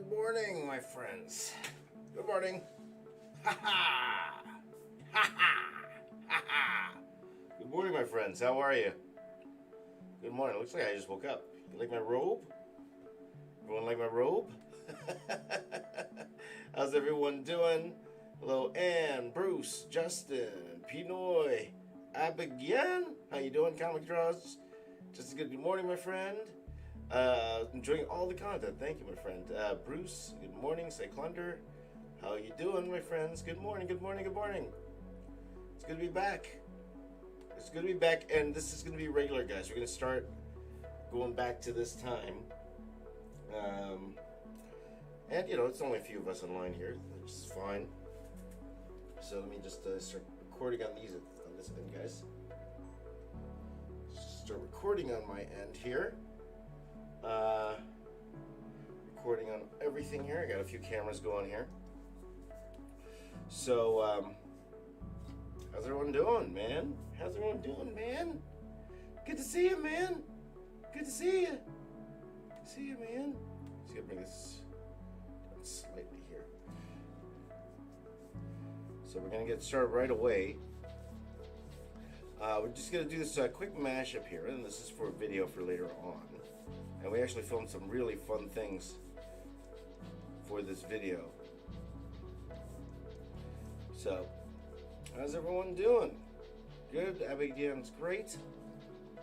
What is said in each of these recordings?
Good morning, my friends. Good morning. Ha ha! Ha ha! Ha ha! Good morning, my friends. How are you? Good morning. Looks like I just woke up. You like my robe? Everyone like my robe? How's everyone doing? Hello, Ann, Bruce, Justin, Pinoy, Abigail. How you doing, Comic Draws? Just a good morning, my friend. Enjoying all the content. Thank you, my friend. Bruce, good morning. Cyclunder, how you doing, my friends? Good morning, good morning, good morning. It's good to be back. It's good to be back, and this is going to be regular, guys. We're going to start going back to this time. And, you know, it's only a few of us online here, which is fine. So let me just start recording on this end, guys. Start recording on my end here. Recording on everything here. I got a few cameras going here. So, how's everyone doing, man? How's everyone doing, man? Good to see you, man. Good to see you. See you, man. Just gotta bring this down slightly here. So we're gonna get started right away. We're just gonna do this quick mashup here, and this is for a video for later on. And we actually filmed some really fun things for this video. So, how's everyone doing? Good. Abigail's great.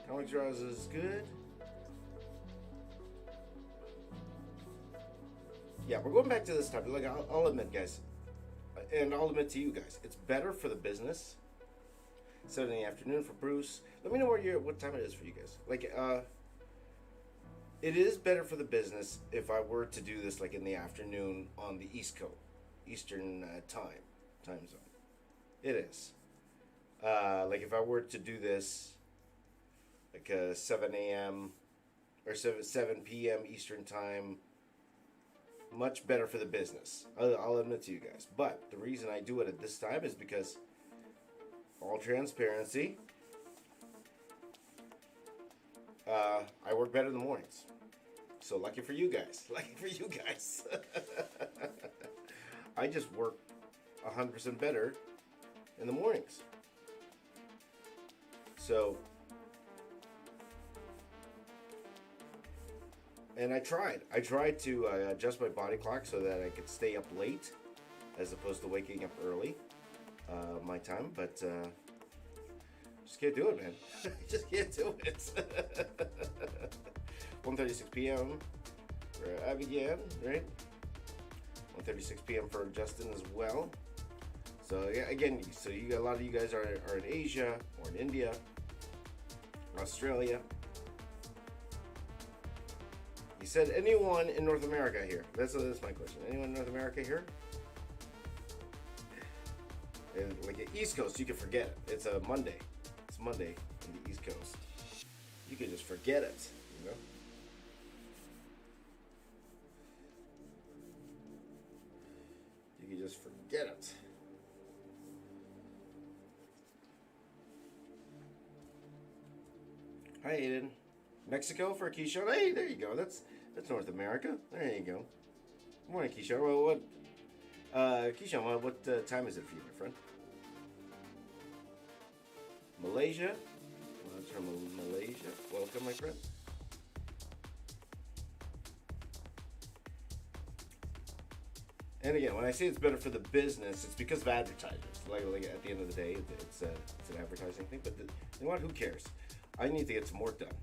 Comic Draws is good. Yeah, we're going back to this topic. Like, I'll admit, guys, and I'll admit to you guys, it's better for the business. 7 in the afternoon for Bruce. Let me know what time it is for you guys. Like, it is better for the business if I were to do this like in the afternoon on the East Coast, Eastern time zone. It is. Like if I were to do this like 7 a.m. or 7 p.m. Eastern time, much better for the business. I'll admit to you guys. But the reason I do it at this time is because all transparency, I work better in the mornings. So lucky for you guys. Lucky for you guys. I just work 100% better in the mornings. So, and I tried to adjust my body clock so that I could stay up late as opposed to waking up early, my time, but just can't do it, man. Just can't do it. 1:36 p.m. for Abigail, right? 1:36 p.m. for Justin as well. So yeah, again, so you got a lot of you guys are in Asia or in India, Australia. You said anyone in North America here? That's my question. Anyone in North America here? And like the East Coast, you can forget it. It's a Monday. It's Monday in the East Coast. You can just forget it, you know? You can just forget it. Hi, Aiden. Mexico for Keyshawn. Hey, there you go. That's North America. There you go. Good morning, Keyshawn. Well, Keyshawn, what time is it for you, my friend? Malaysia. Well, that's from Malaysia. Welcome, my friend. And again, when I say it's better for the business, it's because of advertisers. Like at the end of the day, it's an advertising thing. But you know what? Who cares? I need to get some work done.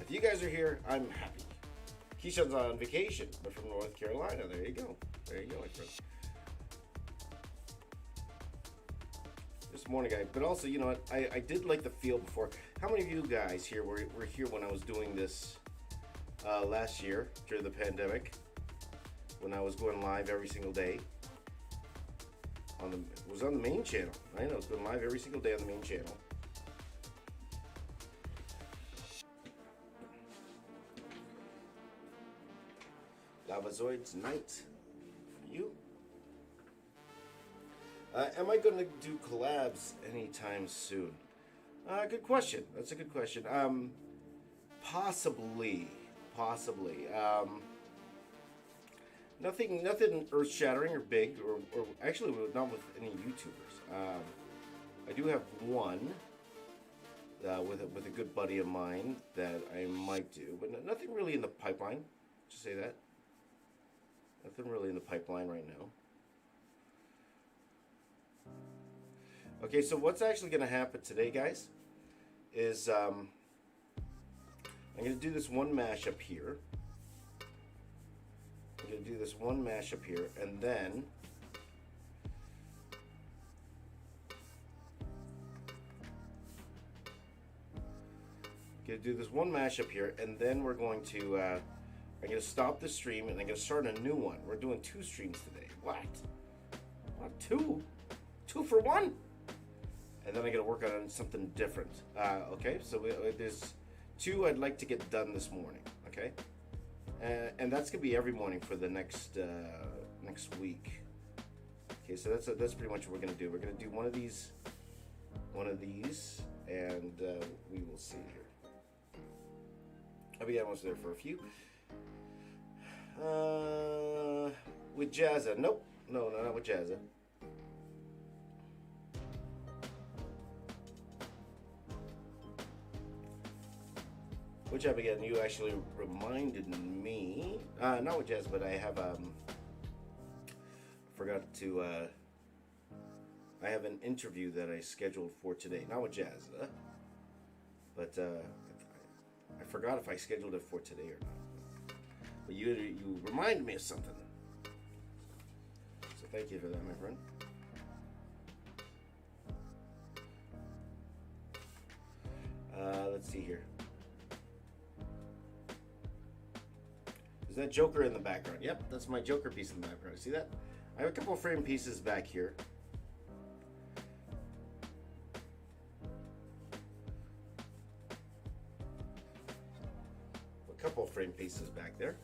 If you guys are here, I'm happy. Keyshawn's on vacation, but from North Carolina. There you go. There you go, my friend. This morning, guy. But also, you know what? I did like the feel before. How many of you guys here were here when I was doing this last year during the pandemic? When I was going live every single day. It was on the main channel. I know, it was going live every single day on the main channel. Lavazoid's night for you. Am I going to do collabs anytime soon? Good question. That's a good question. Possibly. possibly. Nothing earth-shattering or big, or actually not with any YouTubers. I do have one with a good buddy of mine that I might do, but nothing really in the pipeline. Just say that. Nothing really in the pipeline right now. Okay, so what's actually going to happen today, guys, is I'm going to do this one mashup here. I'm going to do this one mashup here, and then going to do this one mashup here, and then we're going to I'm going to stop the stream, and I'm going to start a new one. We're doing 2 streams today. What? 2? 2 for 1? And then I got to work on something different. Okay, so there's 2 I'd like to get done this morning. Okay, and that's gonna be every morning for the next week. Okay, so that's pretty much what we're gonna do. We're gonna do one of these, and we will see here. I'll be almost there for a few. With Jazza, nope, no, not with Jazza. Which again, you actually reminded me. Not with Jazz, but I have forgot to. I have an interview that I scheduled for today. Not with Jazz, but I forgot if I scheduled it for today or not. But you reminded me of something. So thank you for that, my friend. Let's see here. Is that Joker in the background? Yep, that's my Joker piece in the background. See that? I have a couple of frame pieces back here. A couple of frame pieces back there.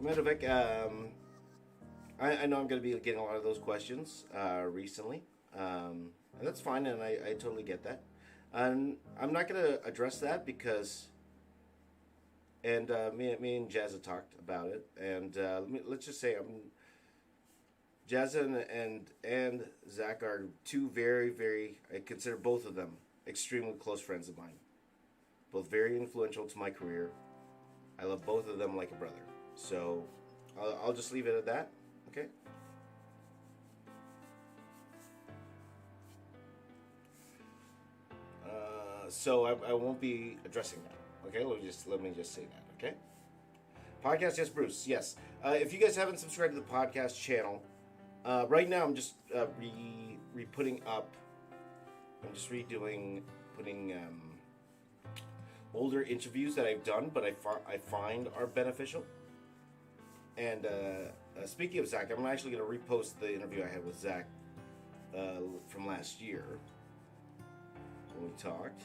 Medovic, I know I'm going to be getting a lot of those questions recently, and that's fine, and I totally get that. And I'm not going to address that because, and me and Jazza talked about it, and let's just say Jazza and Zach are 2 very, very, I consider both of them extremely close friends of mine. Both very influential to my career. I love both of them like a brother. So, I'll just leave it at that, okay? So I won't be addressing that, okay? Let me just say that, okay? Podcast, yes, Bruce, yes. If you guys haven't subscribed to the podcast channel, right now I'm just putting older interviews that I've done, but I find are beneficial. And speaking of Zach, I'm actually going to repost the interview I had with Zach from last year when we talked.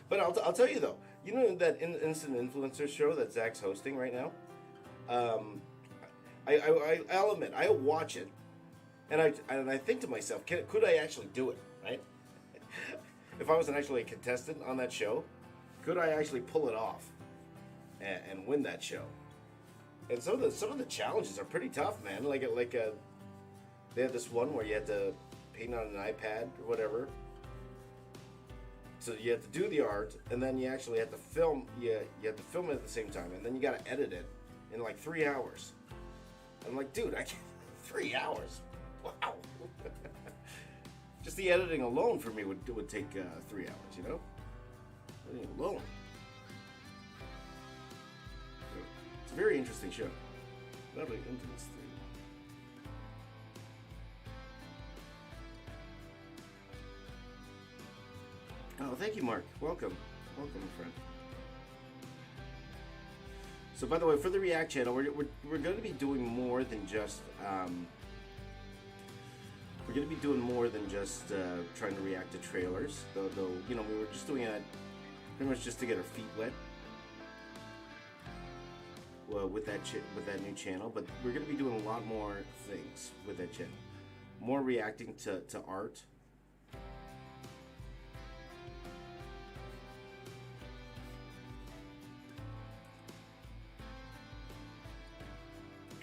But I'll tell you though, you know that Instant Influencer show that Zach's hosting right now? I'll admit, I watch it, and I think to myself, could I actually do it, right? If I was actually a contestant on that show, could I actually pull it off and win that show? And some of the challenges are pretty tough, man. Like they had this one where you had to paint on an iPad or whatever. So you have to do the art, and then you actually have to film. You have to film it at the same time, and then you got to edit it in like 3 hours. I'm like, dude, I can't. 3 hours? Wow. Just the editing alone for me would take 3 hours. You know, editing alone. It's a very interesting show. Very interesting. Oh, thank you, Mark. Welcome, my friend. So, by the way, for the React channel, we're going to be doing more than just we're going to be doing more than just trying to react to trailers. Though, you know, we were just doing it pretty much just to get our feet wet. Well, with that new channel, but we're going to be doing a lot more things with that channel. More reacting to art.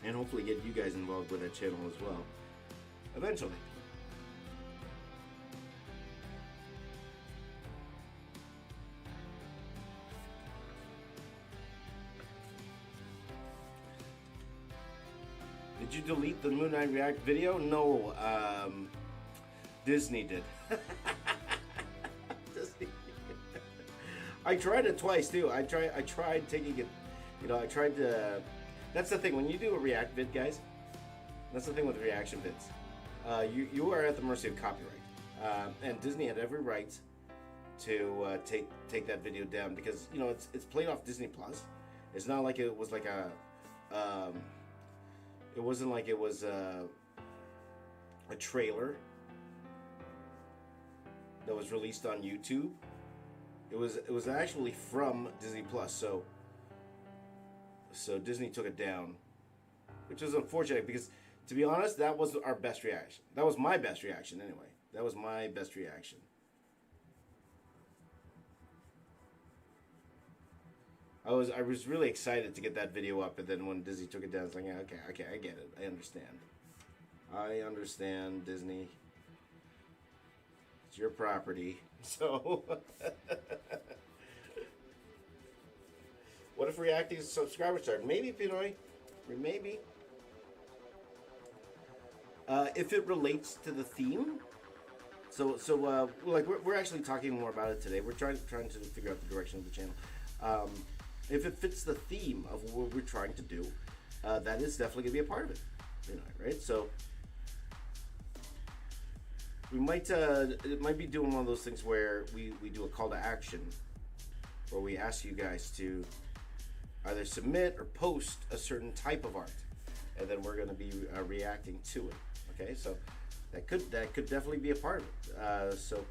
And hopefully get you guys involved with that channel as well. Eventually. Did you delete the Moon Knight React video? No, Disney did. Disney. I tried it twice too. I tried taking it, you know, I tried to, that's the thing, when you do a React vid, guys, that's the thing with reaction vids. You are at the mercy of copyright. And Disney had every right to take that video down because, you know, it's played off Disney Plus. It's not like it was like a, it wasn't like it was a trailer that was released on YouTube. It was actually from Disney Plus. So Disney took it down, which was unfortunate because, to be honest, that was our best reaction. That was my best reaction anyway. That was my best reaction. I was really excited to get that video up, and then when Disney took it down, it's like, yeah, okay, I get it. I understand, Disney. It's your property. So, what if reacting to subscriber start? Maybe, Pinoy. Maybe. If it relates to the theme. So like we're actually talking more about it today. We're trying to figure out the direction of the channel. If it fits the theme of what we're trying to do, that is definitely going to be a part of it, you know, right? So we might it might be doing one of those things where we do a call to action, where we ask you guys to either submit or post a certain type of art, and then we're going to be reacting to it. Okay, so that could definitely be a part of it.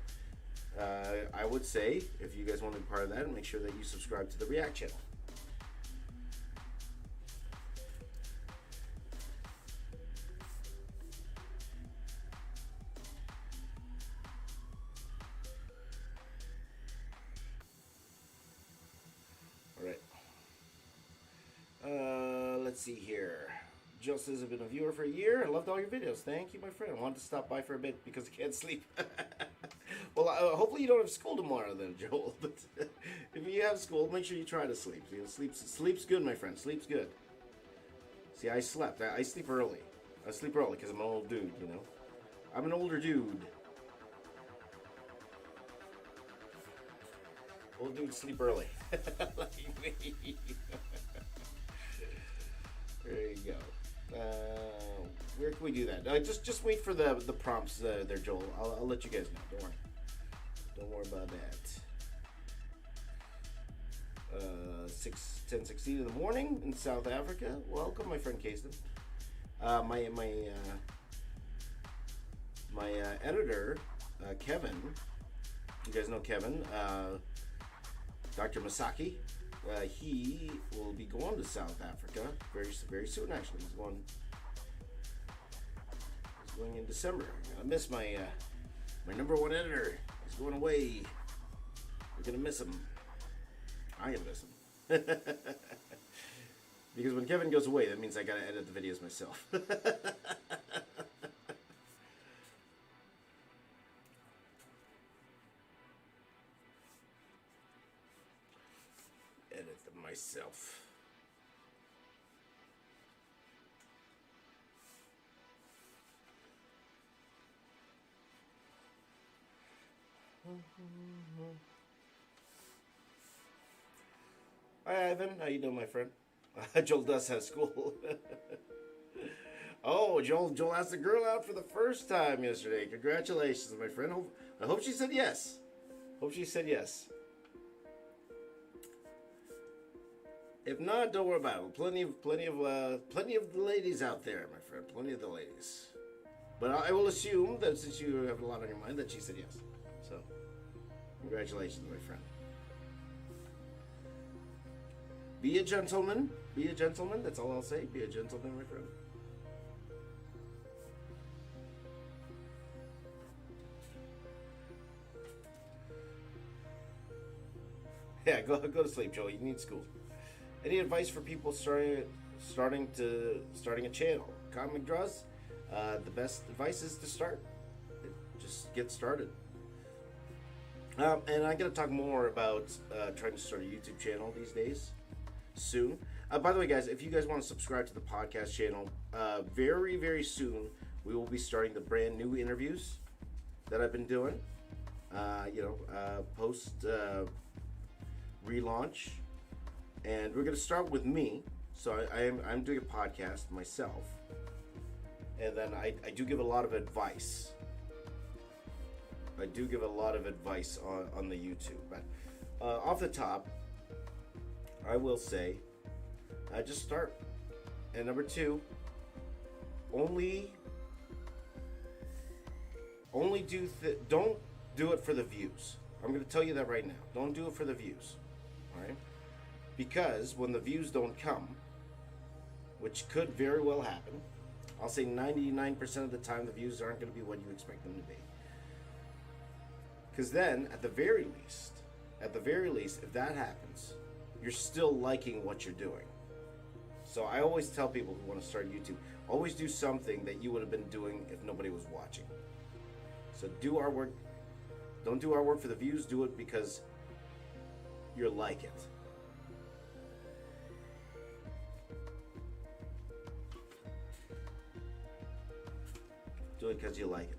I would say, if you guys want to be part of that, make sure that you subscribe to the React channel. All right. Let's see here. Jill says, I've been a viewer for a year. I loved all your videos. Thank you, my friend. I wanted to stop by for a bit because I can't sleep. Well, hopefully you don't have school tomorrow then, Joel. But if you have school, make sure you try to sleep. You know, sleep's good, my friend. Sleep's good. See, I slept. I sleep early. I sleep early because I'm an old dude, you know. I'm an older dude. Old dudes sleep early. Like me. There you go. Where can we do that? Just wait for the prompts there, Joel. I'll let you guys know. Don't worry. Don't worry about that. 10:16 in the morning in South Africa. Welcome, my friend Kasten. My editor, Kevin. You guys know Kevin, Dr. Masaki. He will be going to South Africa very soon. Actually, he's going in December. I miss my number one editor. He's going away. We're gonna miss him. I gonna miss him. Because when Kevin goes away, that means I gotta edit the videos myself. Edit them myself. Hi, Ivan. How you doing, my friend? Joel does have school. Oh, Joel asked the girl out for the first time yesterday. Congratulations, my friend. I hope she said yes. Hope she said yes. If not, don't worry about it. Plenty of the ladies out there, my friend. Plenty of the ladies. But I will assume that since you have a lot on your mind, that she said yes. So, congratulations, my friend. Be a gentleman. Be a gentleman. That's all I'll say. Be a gentleman, my friend. Yeah, go to sleep, Joe. You need school. Any advice for people starting a channel? Comic draws. The best advice is to start. Just get started. And I'm gonna talk more about trying to start a YouTube channel these days soon. By the way, guys, if you guys want to subscribe to the podcast channel, very, very soon we will be starting the brand new interviews that I've been doing. Post relaunch, and we're going to start with me. So I'm doing a podcast myself, and then I do give a lot of advice. I do give a lot of advice on the YouTube, but off the top, I will say, just start. And number two, only don't do it for the views. I'm going to tell you that right now. Don't do it for the views, all right? Because when the views don't come, which could very well happen, I'll say 99% of the time the views aren't going to be what you expect them to be. Because then, at the very least, if that happens, you're still liking what you're doing. So I always tell people who want to start YouTube, always do something that you would have been doing if nobody was watching. So do our work. Don't do our work for the views. Do it because you like it. Do it because you like it.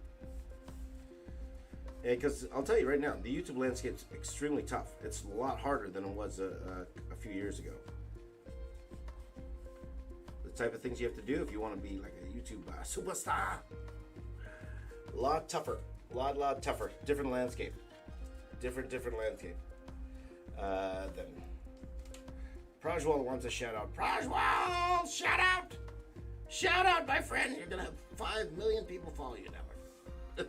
Because I'll tell you right now, the YouTube landscape's extremely tough. It's a lot harder than it was a few years ago. The type of things you have to do if you want to be like a YouTube superstar. A lot tougher. A lot tougher. Different landscape. Different landscape. Then Prajwal wants a shout out. Prajwal, shout out! Shout out, my friend. You're gonna have 5 million people follow you now.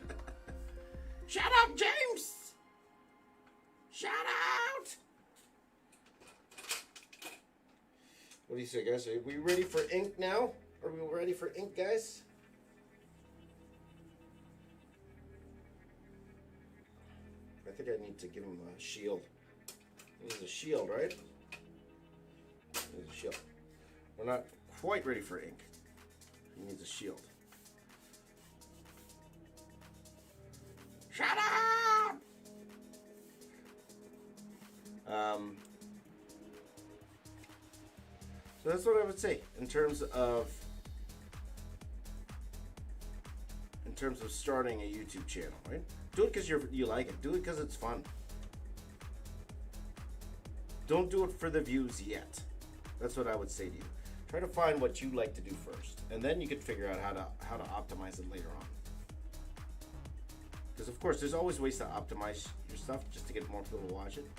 Shout out, James! Shout out! What do you say, guys? Are we ready for ink now? Are we ready for ink, guys? I think I need to give him a shield. He needs a shield, right? He needs a shield. We're not quite ready for ink. He needs a shield. Shut up! So that's what I would say in terms of starting a YouTube channel, right? Do it because you like it. Do it because it's fun. Don't do it for the views yet. That's what I would say to you. Try to find what you like to do first, and then you can figure out how to optimize it later on. Because of course, there's always ways to optimize your stuff just to get more people to watch it.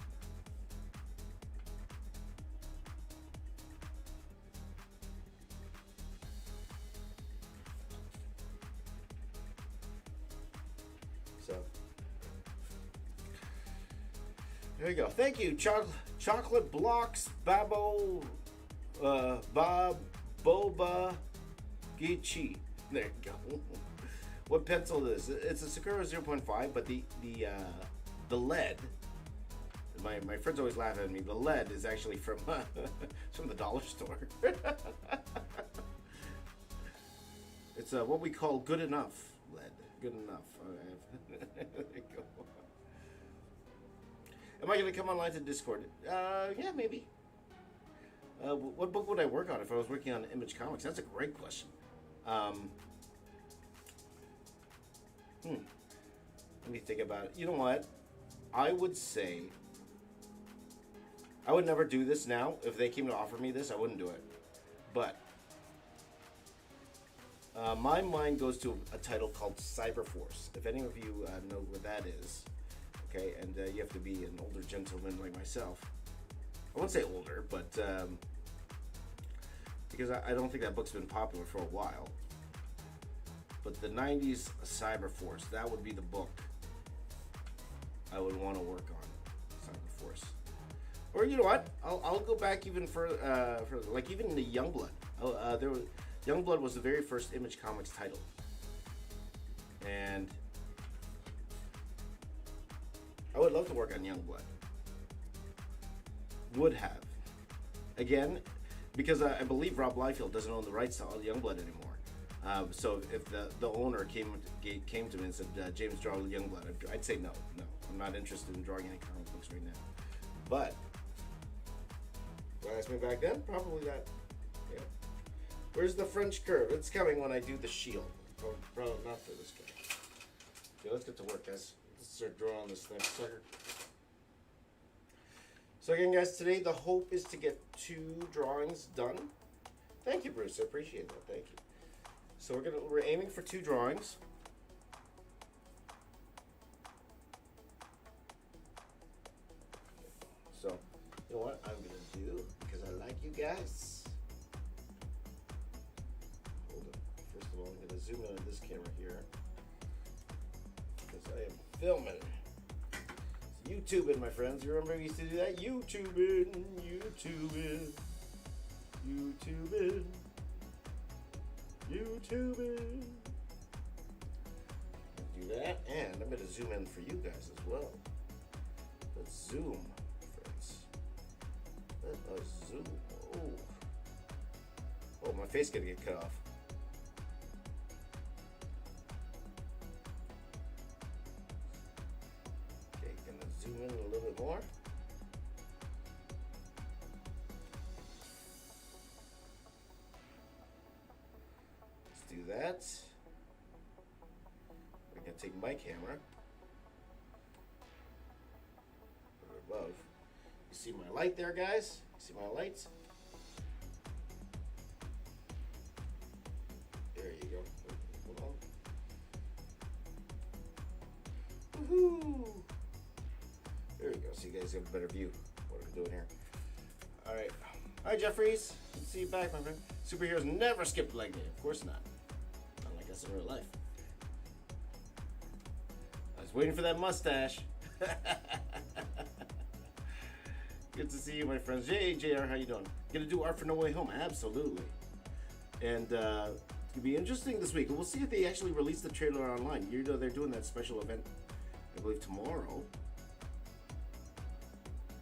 So there you go. Thank you, Chocolate Blocks, Boba Gichi. There you go. What pencil is it? It's a Sakura 0.5, but the lead. My friends always laugh at me. The lead is actually from the dollar store. It's what we call good enough lead. Good enough. There you go. Am I going to come online to Discord? Yeah, maybe. What book would I work on if I was working on Image Comics? That's a great question. Let me think about it. You know what? I would say I would never do this now. If they came to offer me this, I wouldn't do it. But my mind goes to a title called Cyberforce. If any of you know what that is, okay, and you have to be an older gentleman like myself. I won't say older, but because I don't think that book's been popular for a while. but the 90s Cyber Force, that would be the book I would want to work on. Cyber Force. Or you know what? I'll go back even further, like even the Youngblood. Youngblood was the very first Image Comics title, and I would love to work on Youngblood. Would have, again, because I believe Rob Liefeld doesn't own the rights to all Youngblood anymore. So if the owner came to me and said, James, draw Youngblood, I'd say no, I'm not interested in drawing any comic books right now. But ask me back then, probably that. Yeah. Where's the French curve? It's coming when I do the shield. Oh, probably not for this guy. Okay, let's get to work, guys. Let's start drawing this thing, sucker. So again, guys, today the hope is to get 2 drawings done. Thank you, Bruce. I appreciate that. Thank you. So we're aiming for 2 drawings. So, you know what I'm gonna do, because I like you guys. Hold on. First of all, I'm gonna zoom in on this camera here, because I am filming. It's YouTubing, my friends. You remember we used to do that? YouTubing. Do that, and I'm gonna zoom in for you guys as well. Let's zoom. Let us zoom. Oh, my face gonna get cut off. Okay, gonna zoom in a little bit more. Let's do that. We're gonna take my camera. Put it above. You see my light there, guys? You see my lights? There you go. Hold on. Woohoo! There you go. So you guys have a better view of what I'm doing here. Alright. Hi, Jeffries. Good to see you back, my friend. Superheroes never skip leg day. Of course not. Not like us in real life. I was waiting for that mustache. Good to see you, my friends. Hey, JR, how you doing? Gonna do art for No Way Home? Absolutely. And it's gonna be interesting this week. We'll see if they actually release the trailer online. You know, they're doing that special event, I believe, tomorrow.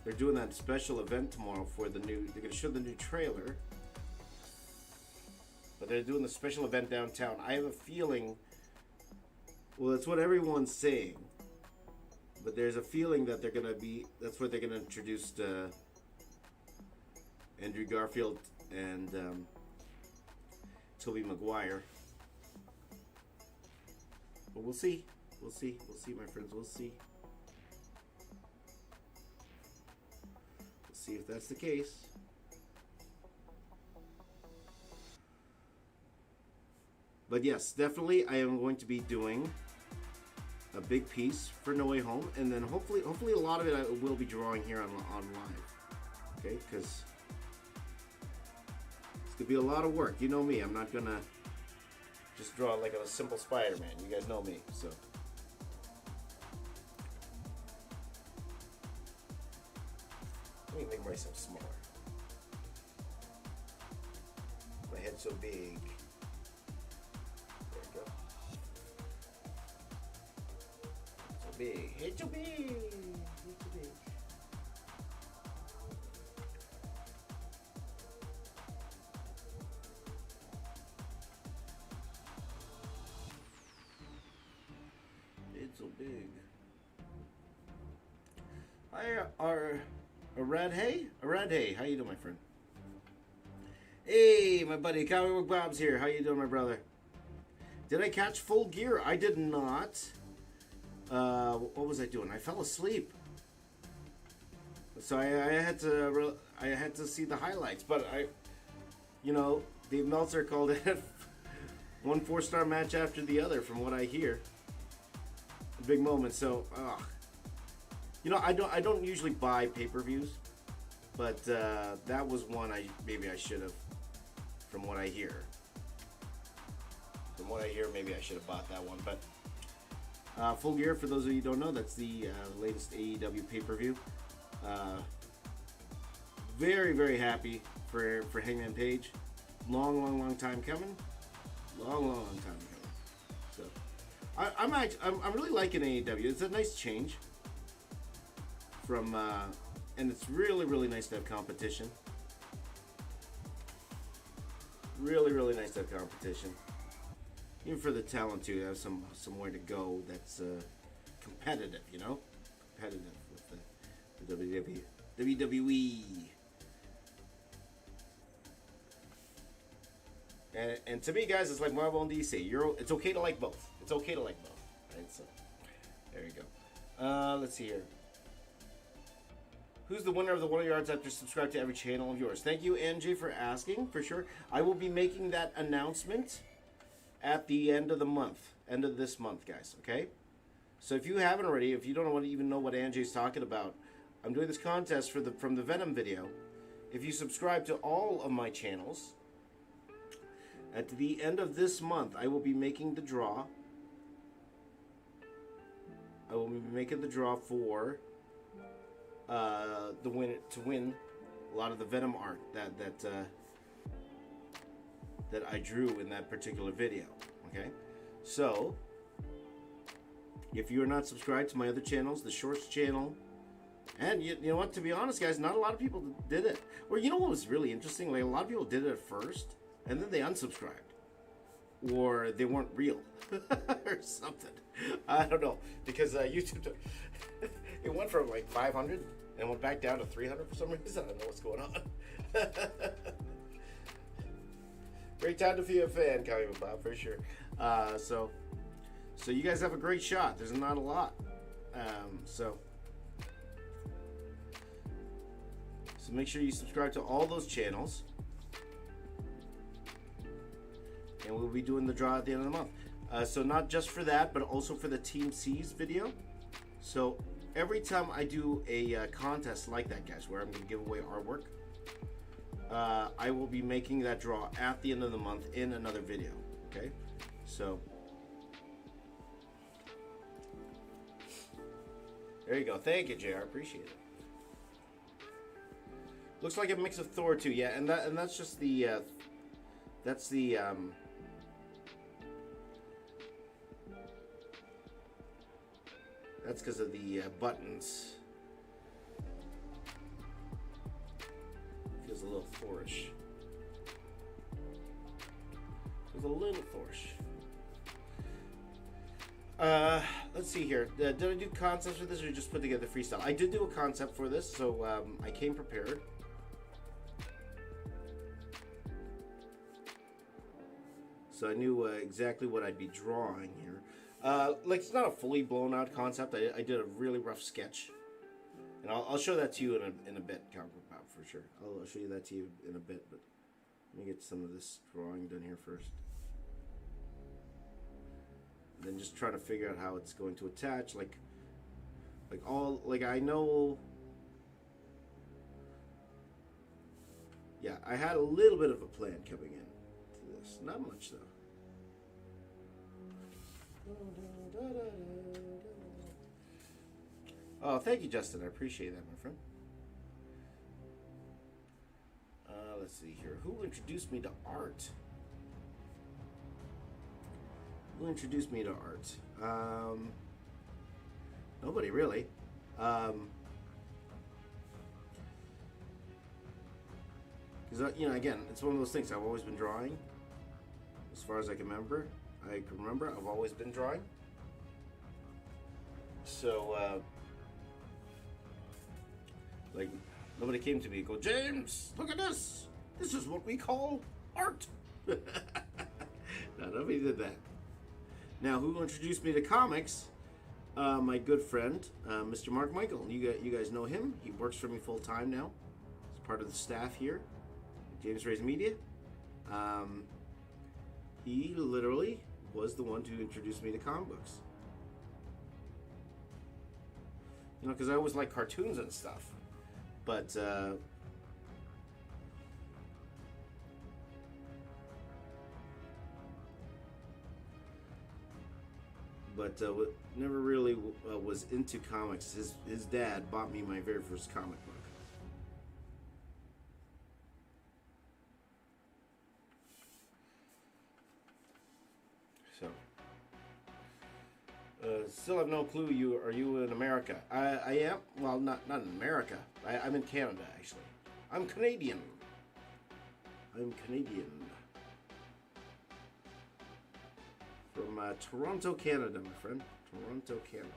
They're doing that special event tomorrow for the new. They're gonna show the new trailer, but they're doing the special event downtown. I have a feeling. Well, that's what everyone's saying. But there's a feeling that they're gonna be. That's where they're gonna introduce Andrew Garfield and Tobey Maguire. But we'll see. We'll see, my friends. We'll see. We'll see if that's the case. But yes, definitely, I am going to be doing a big piece for No Way Home, and then hopefully a lot of it I will be drawing here on live. Okay, because it's gonna be a lot of work. You know me, I'm not gonna just draw like a simple Spider-Man. You guys know me, so. Let me make myself smaller. My head's so big. Big. It's too big. It's too big. It's so big. Hi, Arad Hey? Arad Hey, how you doing, my friend? Hey, my buddy, Comic Book Bob's here. How you doing, my brother? Did I catch Full Gear? I did not. What was I doing? I fell asleep, so I had to see the highlights. But Dave Meltzer called it one 4-star match after the other, from what I hear. A big moment. So, I don't usually buy pay-per-views, but that was one maybe I should have, from what I hear. So from what I hear, maybe I should have bought that one. But Full Gear, for those of you who don't know, that's the latest AEW pay-per-view. Very, very happy for Hangman Page. Long time coming. Long time coming. So I'm really liking AEW. It's a nice change from, and it's really nice to have competition. Really nice to have competition. Even for the talent too, have somewhere to go that's competitive, you know? Competitive with the WWE. And to me, guys, it's like Marvel and DC. It's okay to like both. It's okay to like both. Right? So, there you go. Let's see here. Who's the winner of the 100 yards after subscribe to every channel of yours? Thank you, Angie, for asking, for sure. I will be making that announcement at the end of the month. End of this month, guys, okay? So if you haven't already, if you don't even know what Angie's talking about, I'm doing this contest from the Venom video. If you subscribe to all of my channels, at the end of this month, I will be making the draw. I will be making the draw for the win to win a lot of the Venom art that I drew in that particular video. Okay, so if you are not subscribed to my other channels, the Shorts channel, and you know what? To be honest, guys, not a lot of people did it. Or you know what was really interesting? Like a lot of people did it at first, and then they unsubscribed, or they weren't real, or something. I don't know, because YouTube it went from like 500 and went back down to 300 for some reason. I don't know what's going on. Great time to be a fan, Kyle Bob, for sure. So you guys have a great shot. There's not a lot. So make sure you subscribe to all those channels. And we'll be doing the draw at the end of the month. So not just for that, but also for the Team C's video. So every time I do a contest like that, guys, where I'm going to give away artwork, I will be making that draw at the end of the month in another video. Okay? So there you go. Thank you, JR. Appreciate it. Looks like a mix of Thor too. Yeah, and that's just the that's because of the buttons. Feels a little Thorish. Feels a little Thorish. Let's see here. Did I do concepts for this or just put together freestyle? I did do a concept for this, so I came prepared. So I knew exactly what I'd be drawing here. Like, it's not a fully blown out concept. I did a really rough sketch. And I'll show that to you in a bit, for sure. I'll show you that to you in a bit, but let me get some of this drawing done here first. And then just try to figure out how it's going to attach. Like I know. Yeah, I had a little bit of a plan coming in to this. Not much though. Oh, thank you, Justin. I appreciate that, my friend. Let's see here. Who introduced me to art? Who introduced me to art? Nobody really. Because you know, again, it's one of those things. I've always been drawing, as far as I can remember. I've always been drawing. So, like, nobody came to me and go, James, look at this. This is what we call art. No, nobody did that. Now, who introduced me to comics? My good friend, Mr. Mark Michael. You guys know him. He works for me full time now. He's part of the staff here at James Ray's Media. He literally was the one to introduce me to comic books. You know, because I always like cartoons and stuff. But, but never really was into comics. His dad bought me my very first comic book. So, still have no clue. Are you in America? I am. Well, not in America. I'm in Canada actually. I'm Canadian. I'm Canadian. From Toronto, Canada, my friend. Toronto, Canada.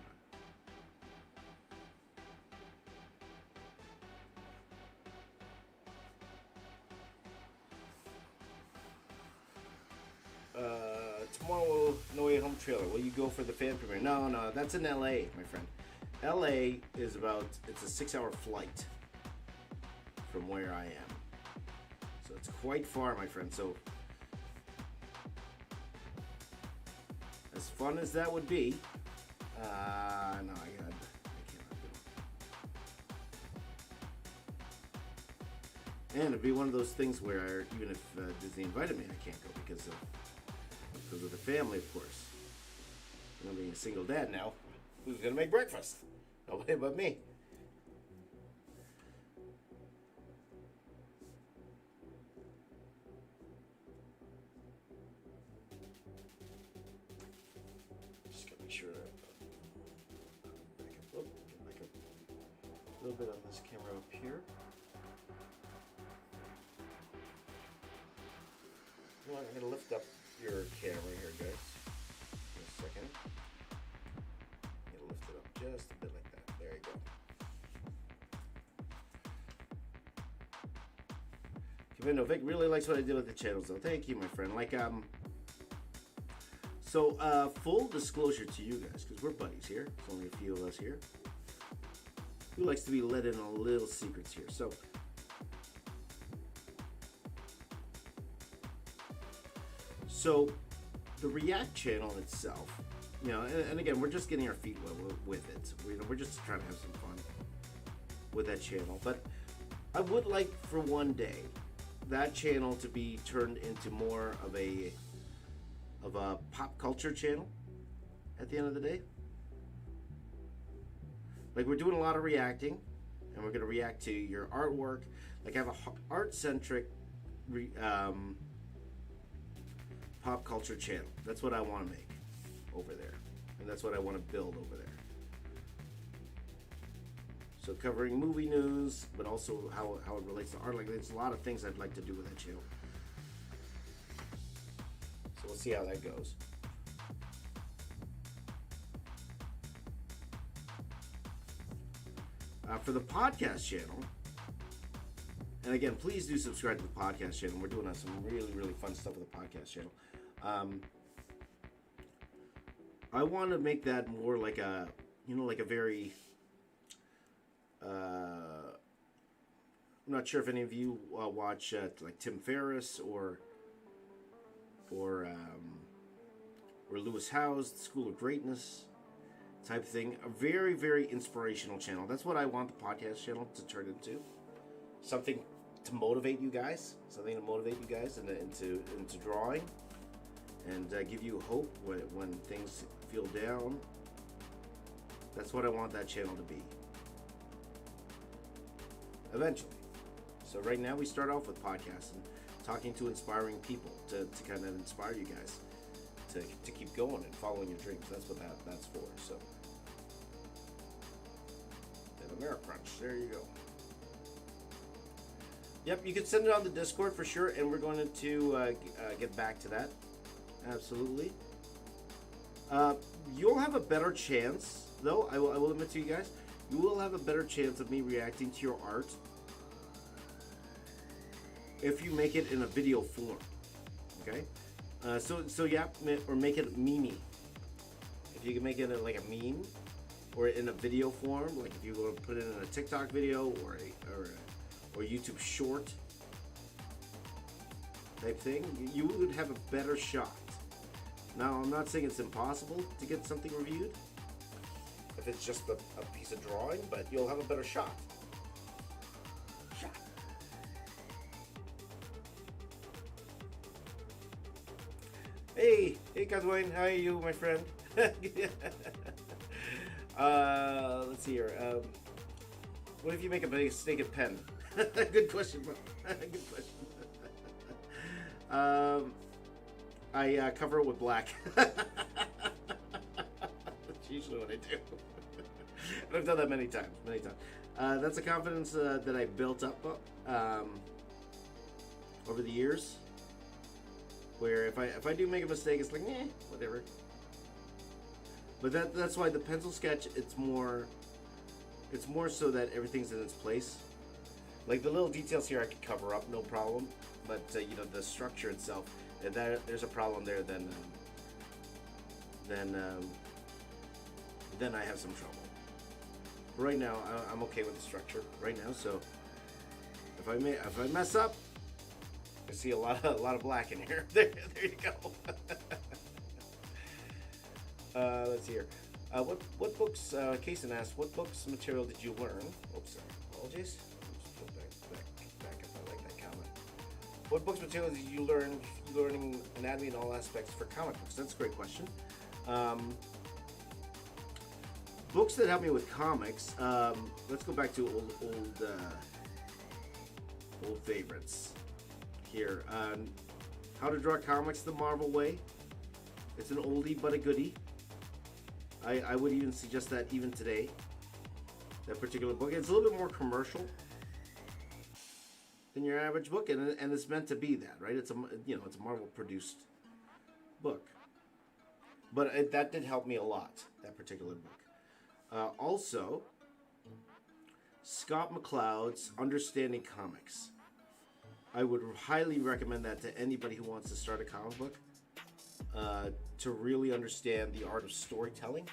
Tomorrow, No Way Home trailer. Will you go for the fan premiere? No, that's in LA, my friend. LA is it's a 6-hour flight from where I am. So it's quite far, my friend. So as fun as that would be, no, I cannot go. And it'd be one of those things where even if Disney invited me, I can't go because of the family, of course. You know, being a single dad now, who's gonna make breakfast? Nobody but me. Just gotta make sure. Back up a little bit on this camera up here. You know what, I'm gonna lift up your camera here, guys. Just a second. I'm gonna lift it up just a bit like that. There you go. Kevin Vic really likes what I did with the channels, though. Thank you, my friend. So full disclosure to you guys, because we're buddies here. There's only a few of us here. Who likes to be let in on little secrets here? So the React channel itself, you know, and again, we're just getting our feet wet with it. We're just trying to have some fun with that channel. But I would like for one day that channel to be turned into more of a pop culture channel at the end of the day. Like, we're doing a lot of reacting, and we're going to react to your artwork. Like, I have a art-centric pop culture channel. That's what I want to make over there, and that's what I want to build over there. So covering movie news, but also how it relates to art. Like, there's a lot of things I'd like to do with that channel. So we'll see how that goes. For the podcast channel, and again, please do subscribe to the podcast channel. We're doing some really, really fun stuff with the podcast channel. I want to make that more like a very, I'm not sure if any of you watch like Tim Ferriss or Lewis Howes, The School of Greatness type thing. A very, very inspirational channel. That's what I want the podcast channel to turn into. Something to motivate you guys. Something to motivate you guys into drawing. And give you hope when things feel down. That's what I want that channel to be. Eventually. So right now we start off with podcasts and talking to inspiring people to kind of inspire you guys to keep going and following your dreams. That's what that's for. So, and AmeriCrunch, there you go. Yep, you can send it on the Discord for sure, and we're going to get back to that. Absolutely. You'll have a better chance, though. I will admit to you guys, you will have a better chance of me reacting to your art if you make it in a video form. Okay. So yeah, or make it meme-y. If you can make it like a meme, or in a video form, like if you want to put it in a TikTok video or YouTube short type thing, you would have a better shot. Now, I'm not saying it's impossible to get something reviewed if it's just a piece of drawing, but you'll have a better shot. Hey, Cadwayne, how are you, my friend? Let's see here. What if you make a mistake at pen? Good question, bro. Good question. I cover it with black. That's usually what I do. And I've done that many times. That's a confidence that I built up over the years. Where if I do make a mistake, it's like, whatever. But that's why the pencil sketch, it's more so that everything's in its place. Like the little details here I could cover up, no problem. But the structure itself, if there's a problem there, then I have some trouble. But right now, I'm okay with the structure right now. So if I mess up, I see a lot of black in here. There you go. Let's see here. What books? Kason asked, what books material did you learn? Oops, sorry. Apologies. Back up. I like that comment. What books material did you learn? Learning anatomy in all aspects for comic books. That's a great question. Books that help me with comics. Let's go back to old favorites here. How to Draw Comics the Marvel Way. It's an oldie but a goodie. I would even suggest that even today. That particular book. It's a little bit more commercial than your average book, and it's meant to be that, right? It's a Marvel produced book. But that did help me a lot, that particular book. Also, Scott McCloud's Understanding Comics. I would highly recommend that to anybody who wants to start a comic book, to really understand the art of storytelling.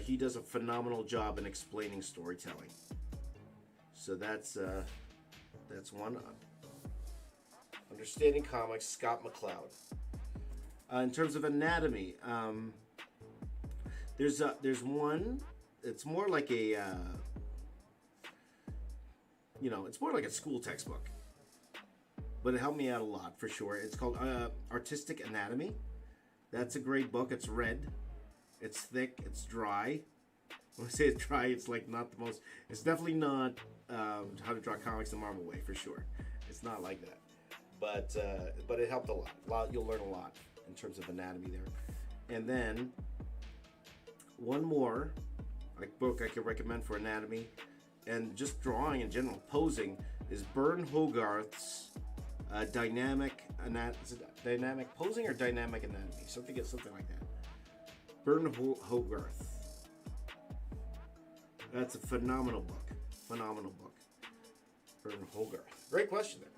He does a phenomenal job in explaining storytelling. So that's one. Understanding Comics, Scott McCloud. In terms of anatomy, there's one. It's more like it's more like a school textbook, but it helped me out a lot for sure. It's called Artistic Anatomy. That's a great book. It's red. It's thick. It's dry. When I say it's dry, it's like not the most. It's definitely not How to Draw Comics the Marvel Way for sure. It's not like that, but it helped a lot. You'll learn a lot in terms of anatomy there. And then one more book I could recommend for anatomy and just drawing in general, posing, is Bern Hogarth's Dynamic Posing or Dynamic Anatomy, something like that. Bern Hogarth. That's a phenomenal book. Bern Hogarth. Great question there.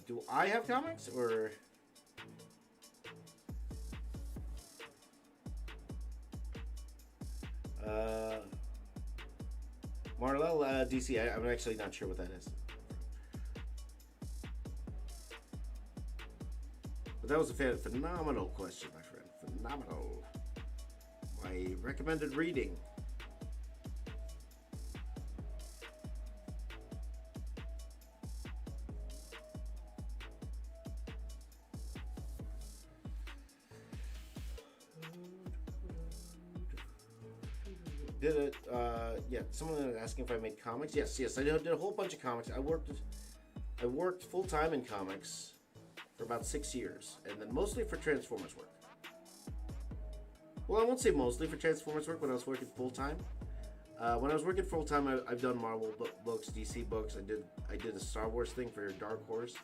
Do I have comics or? Marlell DC, I'm actually not sure what that is. But that was a phenomenal question, my friend. Phenomenal. My recommended reading. Did it? Yeah. Someone was asking if I made comics. Yes. I did a whole bunch of comics. I worked full time in comics for about 6 years, and then mostly for Transformers work. Well, I won't say mostly for Transformers work when I was working full time. When I was working full time, I've done Marvel books, DC books. I did a Star Wars thing for Dark Horse.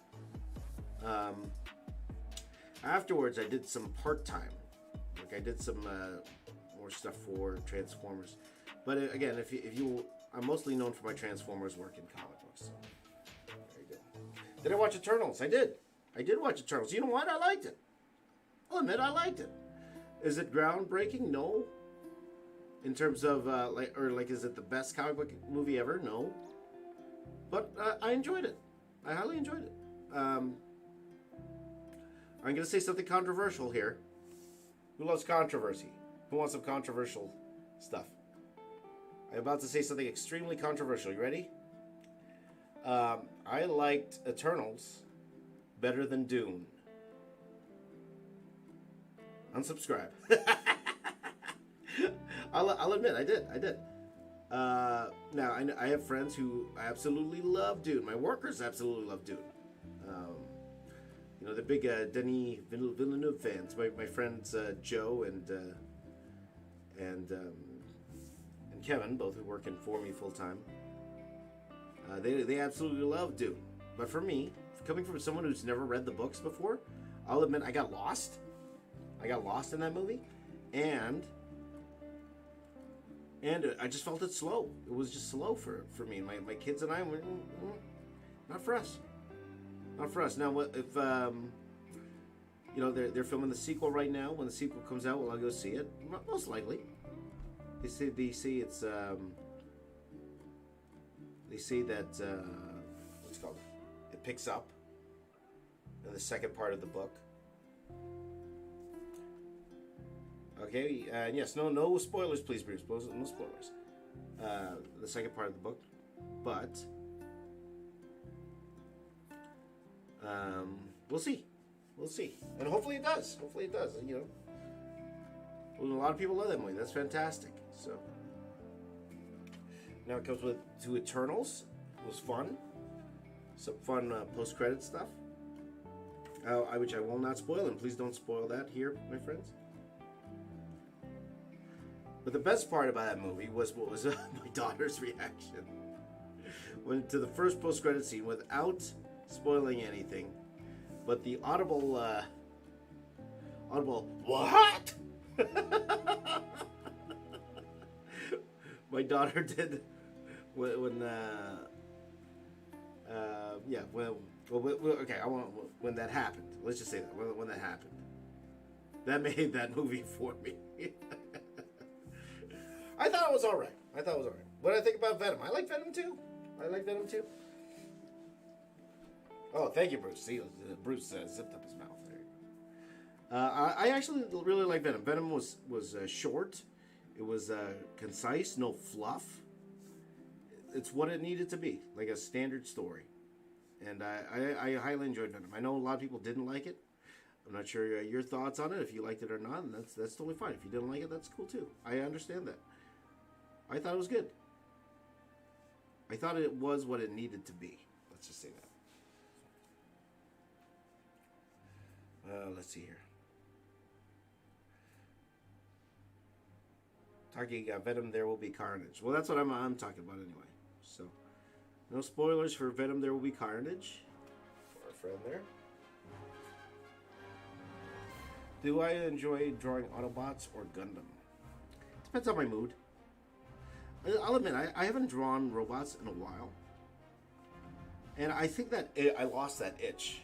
Afterwards, I did some part time. Like I did some more stuff for Transformers. But again, if you, I'm mostly known for my Transformers work in comic books. So there you go. Did I watch Eternals? I did. I did watch Eternals. You know what? I liked it. I'll admit I liked it. Is it groundbreaking? No. In terms of is it the best comic book movie ever? No. But I enjoyed it. I highly enjoyed it. I'm going to say something controversial here. Who loves controversy? Who wants some controversial stuff? I'm about to say something extremely controversial. You ready? I liked Eternals better than Dune. Unsubscribe. I'll admit, I did. Now, I have friends who absolutely love Dune. My workers absolutely love Dune. The big Denis Villeneuve fans. My friends Joe and Kevin, both who work for me full time. They absolutely love Dune. But for me, coming from someone who's never read the books before, I'll admit I got lost. I got lost in that movie, and I just felt it slow. It was just slow for me. My kids and I were not for us. Not for us. Now, if they're filming the sequel right now. When the sequel comes out, will I go see it? Most likely. They say it's they say that what's it called? It picks up in the second part of the book. Okay, and yes, no spoilers, please, Bruce. No spoilers. The second part of the book, but we'll see, and hopefully it does. A lot of people love that movie. That's fantastic. So now it comes to Eternals. It was fun. Some fun post-credit stuff, which I will not spoil, and please don't spoil that here, my friends. But the best part about that movie was what was my daughter's reaction when to the first post-credit scene, without spoiling anything, but the audible what? My daughter did when that happened. Let's just say that when that happened, that made that movie for me. I thought it was all right. What I think about Venom? I like Venom too. Oh, thank you, Bruce. See, Bruce zipped up his mouth there. I actually really like Venom. Venom was short. It was concise, no fluff. It's what it needed to be, like a standard story. And I highly enjoyed Venom. I know a lot of people didn't like it. I'm not sure your thoughts on it, if you liked it or not, and that's totally fine. If you didn't like it, that's cool too. I understand that. I thought it was good. I thought it was what it needed to be. Let's just say that. Let's see here. Talking Venom, There Will Be Carnage. Well, that's what I'm talking about anyway. So, no spoilers for Venom, There Will Be Carnage. For our friend there. Do I enjoy drawing Autobots or Gundam? Depends on my mood. I'll admit, I haven't drawn robots in a while. And I think that I lost that itch.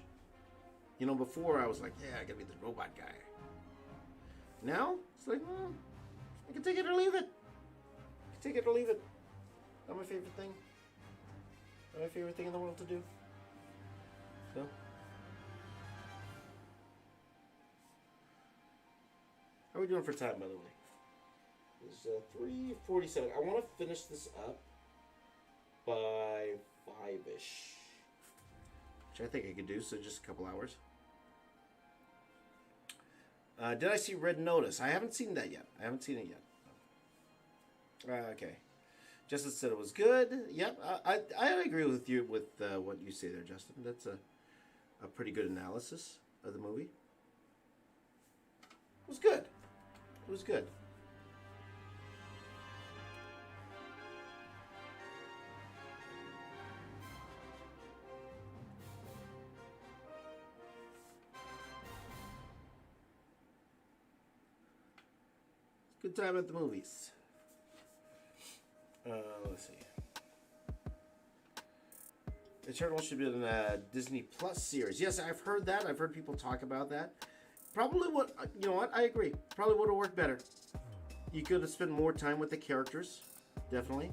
Before I was like, yeah, I gotta be the robot guy. Now, it's like, I can take it or leave it. Not my favorite thing. Not my favorite thing in the world to do. So. How are we doing for time, by the way? It's 3:47. I want to finish this up by 5-ish. Which I think I could do, so just a couple hours. Did I see Red Notice? I haven't seen that yet. Okay. Justin said it was good. Yep, I agree with you with what you say there, Justin. That's a pretty good analysis of the movie. It was good. Good time at the movies. Let's see. Eternal should be in a Disney Plus series. Yes, I've heard that. I've heard people talk about that. Probably you know what? I agree. Probably would have worked better. You could have spent more time with the characters. Definitely.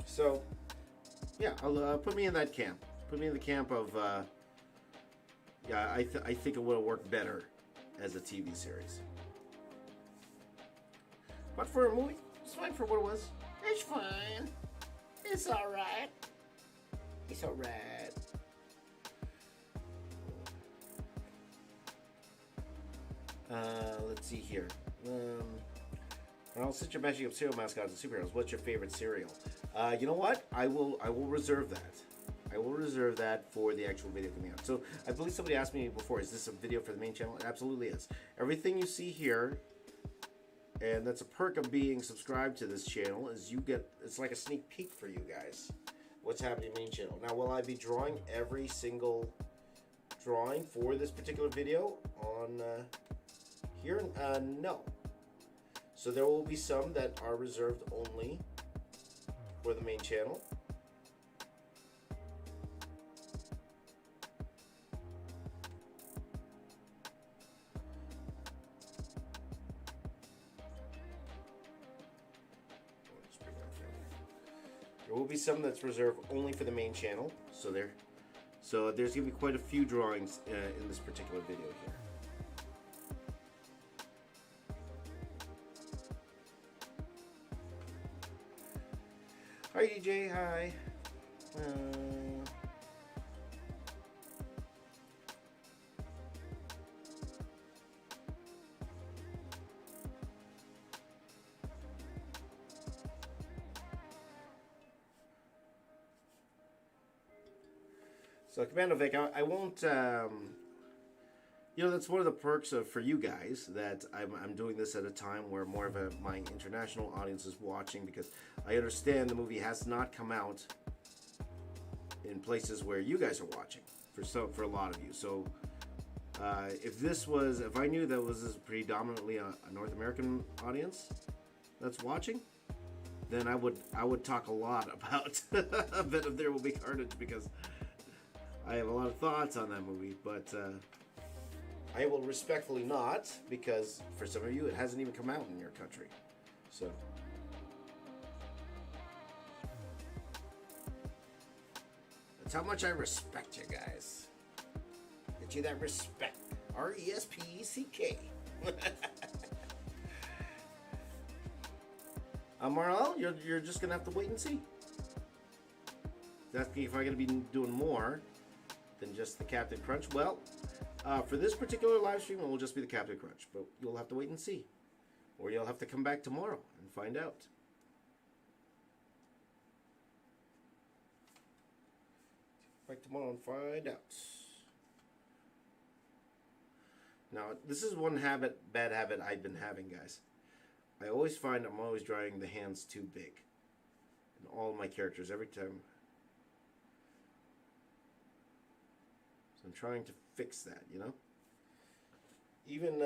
So, yeah, I'll put me in that camp. Put me in the camp of yeah, I think it would have worked better as a TV series. But for a movie, it's fine for what it was. It's fine. It's alright. It's alright. Let's see here. Well, since you're matching up cereal mascots and superheroes, what's your favorite cereal? You know what? I will reserve that. I will reserve that for the actual video coming out. So I believe somebody asked me before, is this a video for the main channel? It absolutely is. Everything you see here, and that's a perk of being subscribed to this channel, is you get, it's like a sneak peek for you guys. What's happening in the main channel. Now, will I be drawing every single drawing for this particular video on here? No. So there will be some that are reserved only for the main channel. There will be some that's reserved only for the main channel. So there's gonna be quite a few drawings in this particular video here. Hi DJ, hi. So Commando Vic, I won't. You know, that's one of the perks for you guys that I'm doing this at a time where more of my international audience is watching, because I understand the movie has not come out in places where you guys are watching for a lot of you. So if I knew that was predominantly a North American audience that's watching, then I would talk a lot about a bit of There Will Be Carnage, because I have a lot of thoughts on that movie, but I will respectfully not, because for some of you it hasn't even come out in your country. So that's how much I respect you guys. Get you that respect. RESPECK. Marlel, you're just gonna have to wait and see. Asking if I'm gonna be doing more than just the Captain Crunch. Well, for this particular live stream, it will just be the Captain Crunch, but you'll have to wait and see, or you'll have to come back tomorrow and find out. Back tomorrow and find out. Now, this is one bad habit I've been having, guys. I always find I'm always drawing the hands too big in all my characters every time. So I'm trying to fix that, you know. Even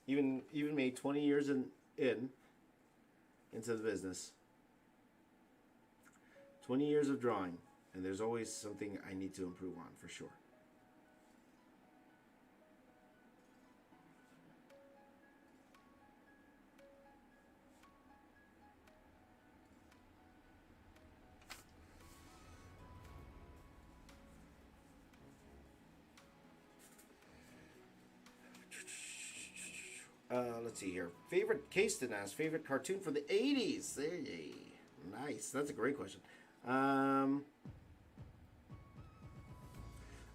even me, 20 years into the business, 20 years of drawing, and there's always something I need to improve on, for sure. Let's see here. Favorite Kasten asks, favorite cartoon for the 80s? Hey, nice. That's a great question. I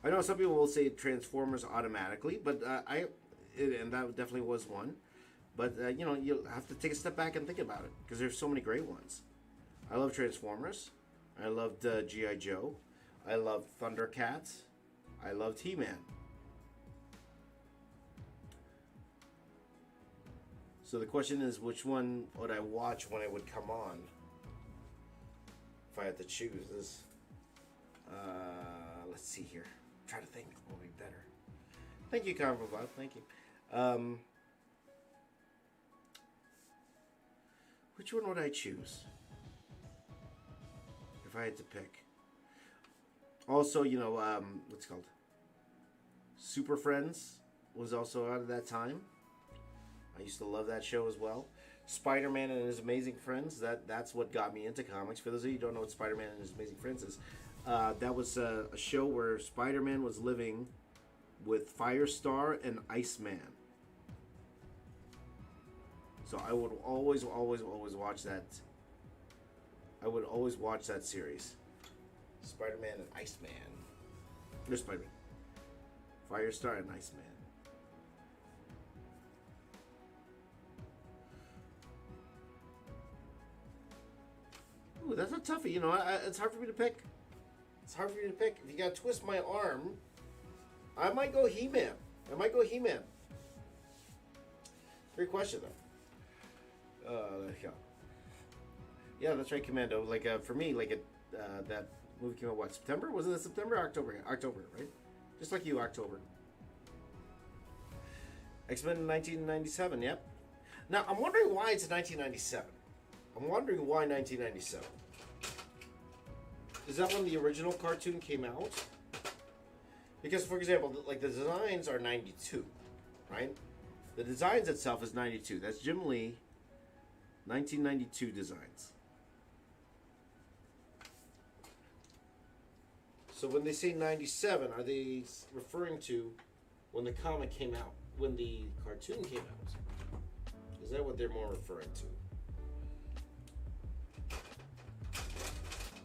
know some people will say Transformers automatically, but and that definitely was one. But you know, you'll have to take a step back and think about it, because there's so many great ones. I love Transformers. I loved G.I. Joe. I loved Thundercats. I loved He-Man. So the question is, which one would I watch when it would come on? If I had to choose this. Let's see here. I'm trying to think what would be better. Thank you, Convo Bob. Thank you. Which one would I choose if I had to pick? Also, you know, what's it called? Super Friends was also out at that time. I used to love that show as well. Spider-Man and His Amazing Friends. That's what got me into comics. For those of you who don't know what Spider-Man and His Amazing Friends is, that was a show where Spider-Man was living with Firestar and Iceman. So I would always watch that. I would always watch that series. Spider-Man and Iceman. There's Spider-Man. Firestar and Iceman. Ooh, that's a toughie. You know, it's hard for me to pick. It's hard for me to pick. If you gotta twist my arm, I might go He-Man. Great question, though. Yeah. Yeah, that's right, Commando. Like, for me, like, that movie came out, what, September? Was it September or October? October, right? Just like you, October. X-Men in 1997, yep. Now, I'm wondering why it's 1997. I'm wondering why 1997. Is that when the original cartoon came out? Because, for example, like the designs are 92, right? The designs itself is 92. That's Jim Lee, 1992 designs. So when they say 97, are they referring to when the comic came out? When the cartoon came out? Is that what they're more referring to?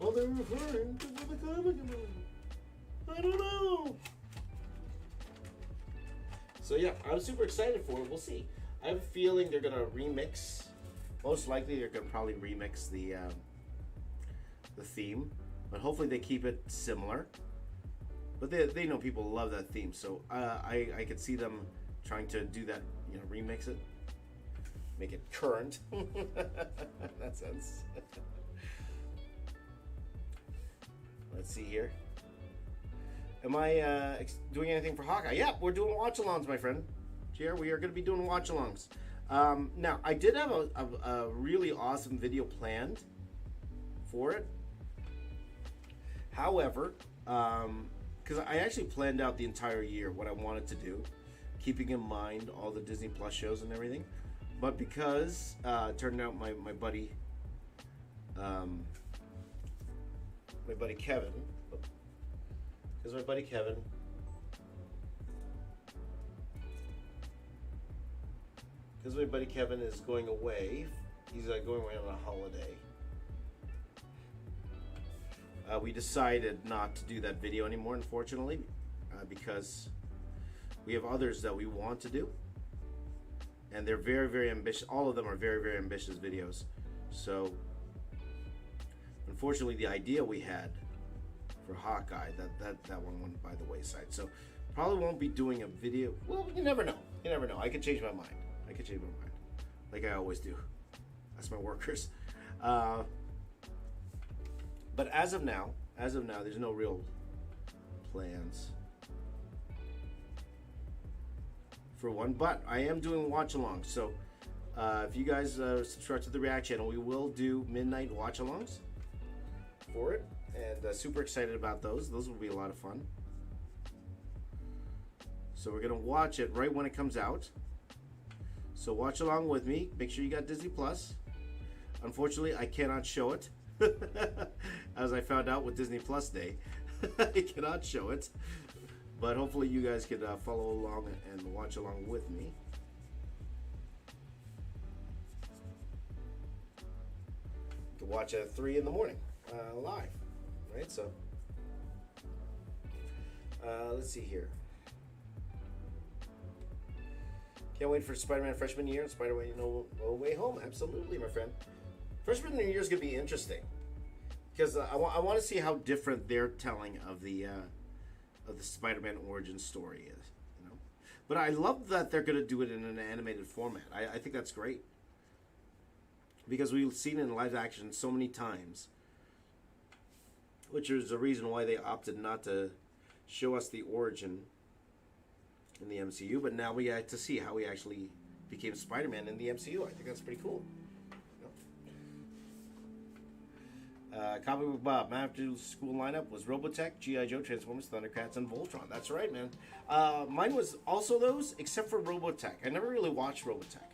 Well, they're referring to when the comic came out. I don't know. So yeah, I'm super excited for it. We'll see. I have a feeling they're gonna remix. Most likely, they're gonna probably remix the theme, but hopefully they keep it similar. But they know people love that theme, so I could see them trying to do that. You know, remix it, make it current. In that sense. Let's see here. Am I doing anything for Hawkeye? Yeah, we're doing watch-alongs, my friend. Here, we are going to be doing watch-alongs. Now, I did have a really awesome video planned for it. However, because I actually planned out the entire year what I wanted to do, keeping in mind all the Disney Plus shows and everything. But because it turned out my buddy Kevin, because my buddy Kevin is going away. He's going away on a holiday. We decided not to do that video anymore, unfortunately, because we have others that we want to do, and they're very, very ambitious. All of them are very, very ambitious videos. So, unfortunately, the idea we had for Hawkeye, that one went by the wayside. So, probably won't be doing a video. Well, you never know. You never know. I could change my mind. Like I always do. That's my workers. But as of now, there's no real plans for one. But I am doing watch-alongs. So if you guys subscribe to the React channel, we will do midnight watch-alongs for it. And super excited about those. Those will be a lot of fun. So we're going to watch it right when it comes out. So watch along with me. Make sure you got Disney Plus. Unfortunately, I cannot show it. As I found out with Disney Plus Day. I cannot show it. But hopefully you guys can follow along and watch along with me. You can watch at 3 in the morning live. Right? So let's see here. Can't wait for Spider-Man freshman year and Spider-Man No Way Home. Absolutely, my friend. Freshman year is going to be interesting because I want to see how different their telling of the Spider-Man origin story is. You know, but I love that they're going to do it in an animated format. I think that's great because we've seen it in live action so many times, which is the reason why they opted not to show us the origin in the MCU, but now we get to see how he actually became Spider-Man in the MCU. I think that's pretty cool. Comic Book Bob, my after school lineup was Robotech, G.I. Joe, Transformers, Thundercats, and Voltron. That's right, man. Mine was also those, except for Robotech. I never really watched Robotech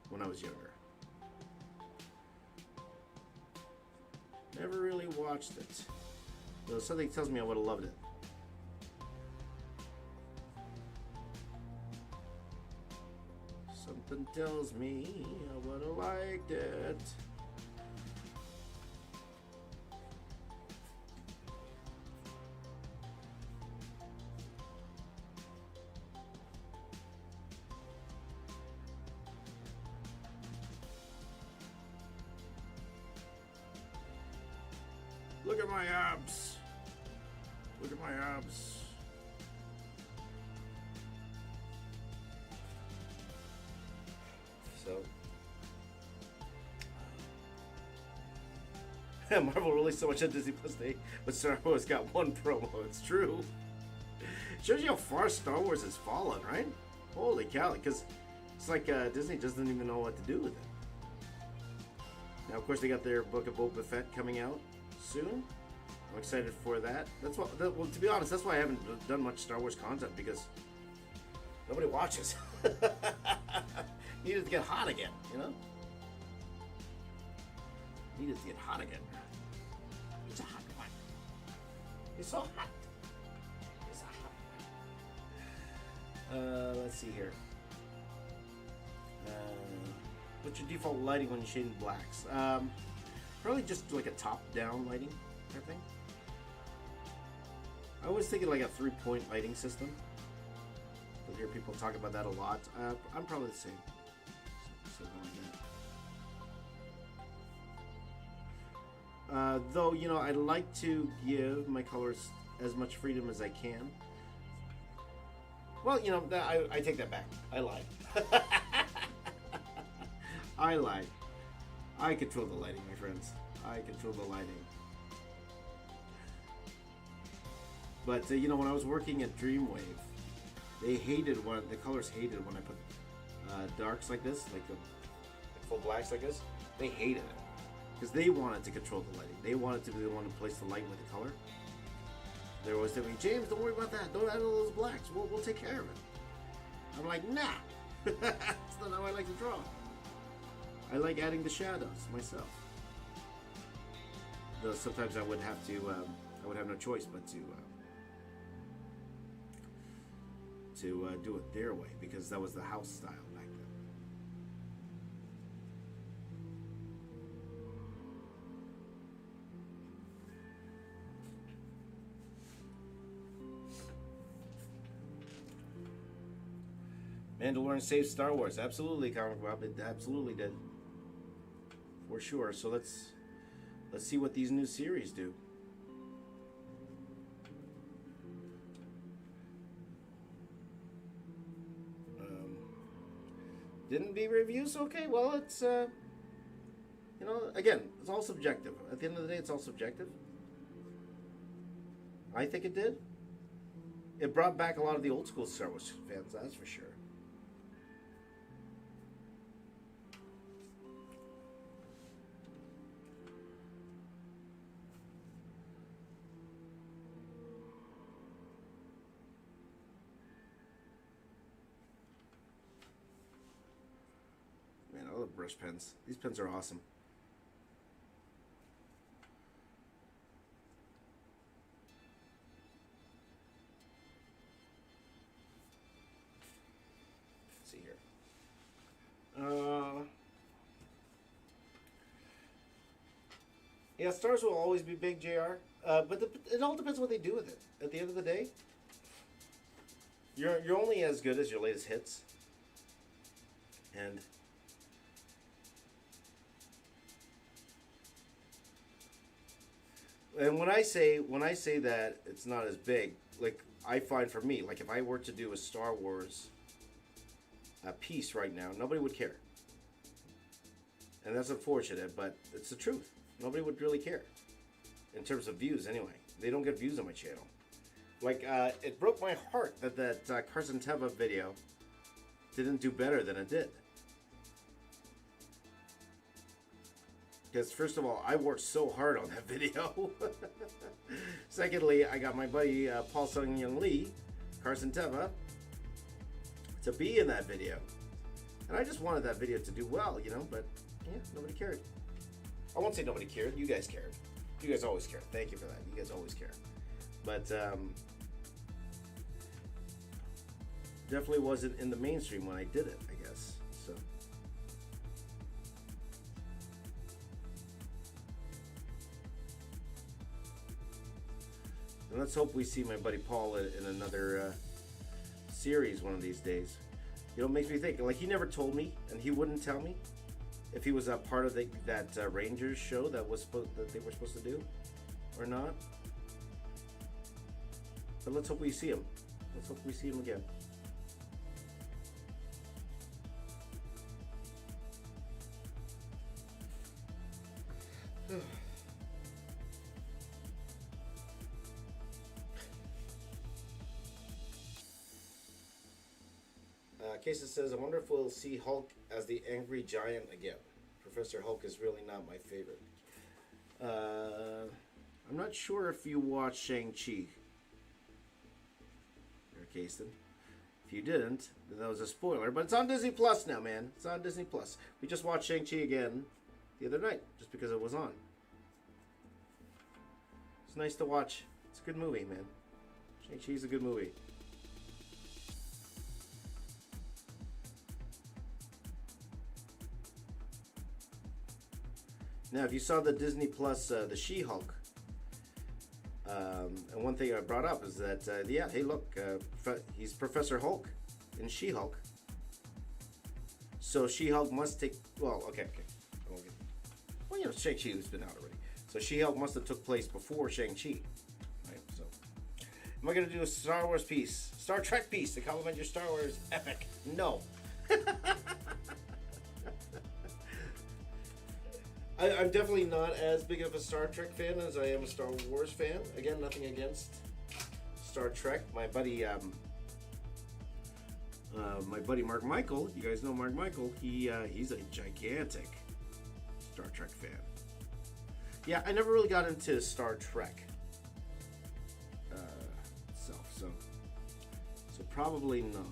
when I was younger. Never really watched it. Though something tells me I would have loved it. Something tells me I would have liked it. Look at my abs. Look at my abs. So, Marvel released so much on Disney Plus Day, but Star Wars got one promo. It's true. Shows you how far Star Wars has fallen, right? Holy cow! Because it's like Disney doesn't even know what to do with it. Now, of course, they got their Book of Boba Fett coming out soon. I'm excited for that. That's what. Well, to be honest, that's why I haven't done much Star Wars content, because nobody watches. Needed to get hot again, you know? Needed to get hot again. It's a hot one. It's so hot. It's a hot one. Let's see here. What's your default lighting when you're shading blacks? Probably just like a top-down lighting type thing. I was thinking like a 3-point lighting system. I hear people talk about that a lot. I'm probably the same. Something like that. Though, you know, I like to give my colors as much freedom as I can. Well, you know, I take that back. I lied. I lied. I control the lighting, my friends. I control the lighting. But, you know, when I was working at Dreamwave, they hated the colors hated when I put darks like this, like the full blacks like this. They hated it because they wanted to control the lighting. They wanted to be the one to place the light with the color. They were always telling me, James, don't worry about that. Don't add all those blacks. We'll take care of it. I'm like, nah. That's not how I like to draw. I like adding the shadows myself. Though sometimes I would have to, I would have no choice but to do it their way, because that was the house style back then. Mandalorian saved Star Wars. Absolutely, Comic Bob. It absolutely did. For sure. So let's see what these new series do. Didn't be reviews okay? Well, it's you know, again, it's all subjective. At the end of the day, it's all subjective. I think it did. It brought back a lot of the old school Star Wars fans, that's for sure. Man, I love brush pens. These pens are awesome. Let's see here. Yeah, stars will always be big, JR. But it all depends what they do with it. At the end of the day, you're only as good as your latest hits. And when I say that it's not as big, like I find for me, like if I were to do a Star Wars piece right now, nobody would care. And that's unfortunate, but it's the truth. Nobody would really care. In terms of views, anyway. They don't get views on my channel. Like, it broke my heart that Carson Teva video didn't do better than it did. Because, first of all, I worked so hard on that video. Secondly, I got my buddy Paul Sung Young Lee, Carson Teva, to be in that video. And I just wanted that video to do well, you know, but yeah, nobody cared. I won't say nobody cared, you guys cared. You guys always care. Thank you for that. You guys always care. But definitely wasn't in the mainstream when I did it, I guess. So. And let's hope we see my buddy Paul in another series one of these days. You know, it makes me think. Like, he never told me, and he wouldn't tell me if he was a part of that Rangers show that they were supposed to do, or not. But let's hope we see him. Let's hope we see him again. Casey says, I wonder if we'll see Hulk as the angry giant again. Professor Hulk is really not my favorite. I'm not sure if you watched Shang-Chi. There, Casey. If you didn't, then that was a spoiler. But it's on Disney Plus now, man. It's on Disney Plus. We just watched Shang-Chi again the other night, just because it was on. It's nice to watch. It's a good movie, man. Shang-Chi's a good movie. Now, if you saw the Disney Plus, the She-Hulk, and one thing I brought up is that, yeah, hey, look, he's Professor Hulk in She-Hulk. So She-Hulk must take, well, okay. Well, you know, Shang-Chi has been out already. So She-Hulk must have took place before Shang-Chi. Right, so. Am I going to do a Star Wars piece? Star Trek piece to compliment your Star Wars epic? No. I'm definitely not as big of a Star Trek fan as I am a Star Wars fan. Again, nothing against Star Trek. My buddy Mark Michael, you guys know Mark Michael, he's a gigantic Star Trek fan. Yeah, I never really got into Star Trek itself, so probably not.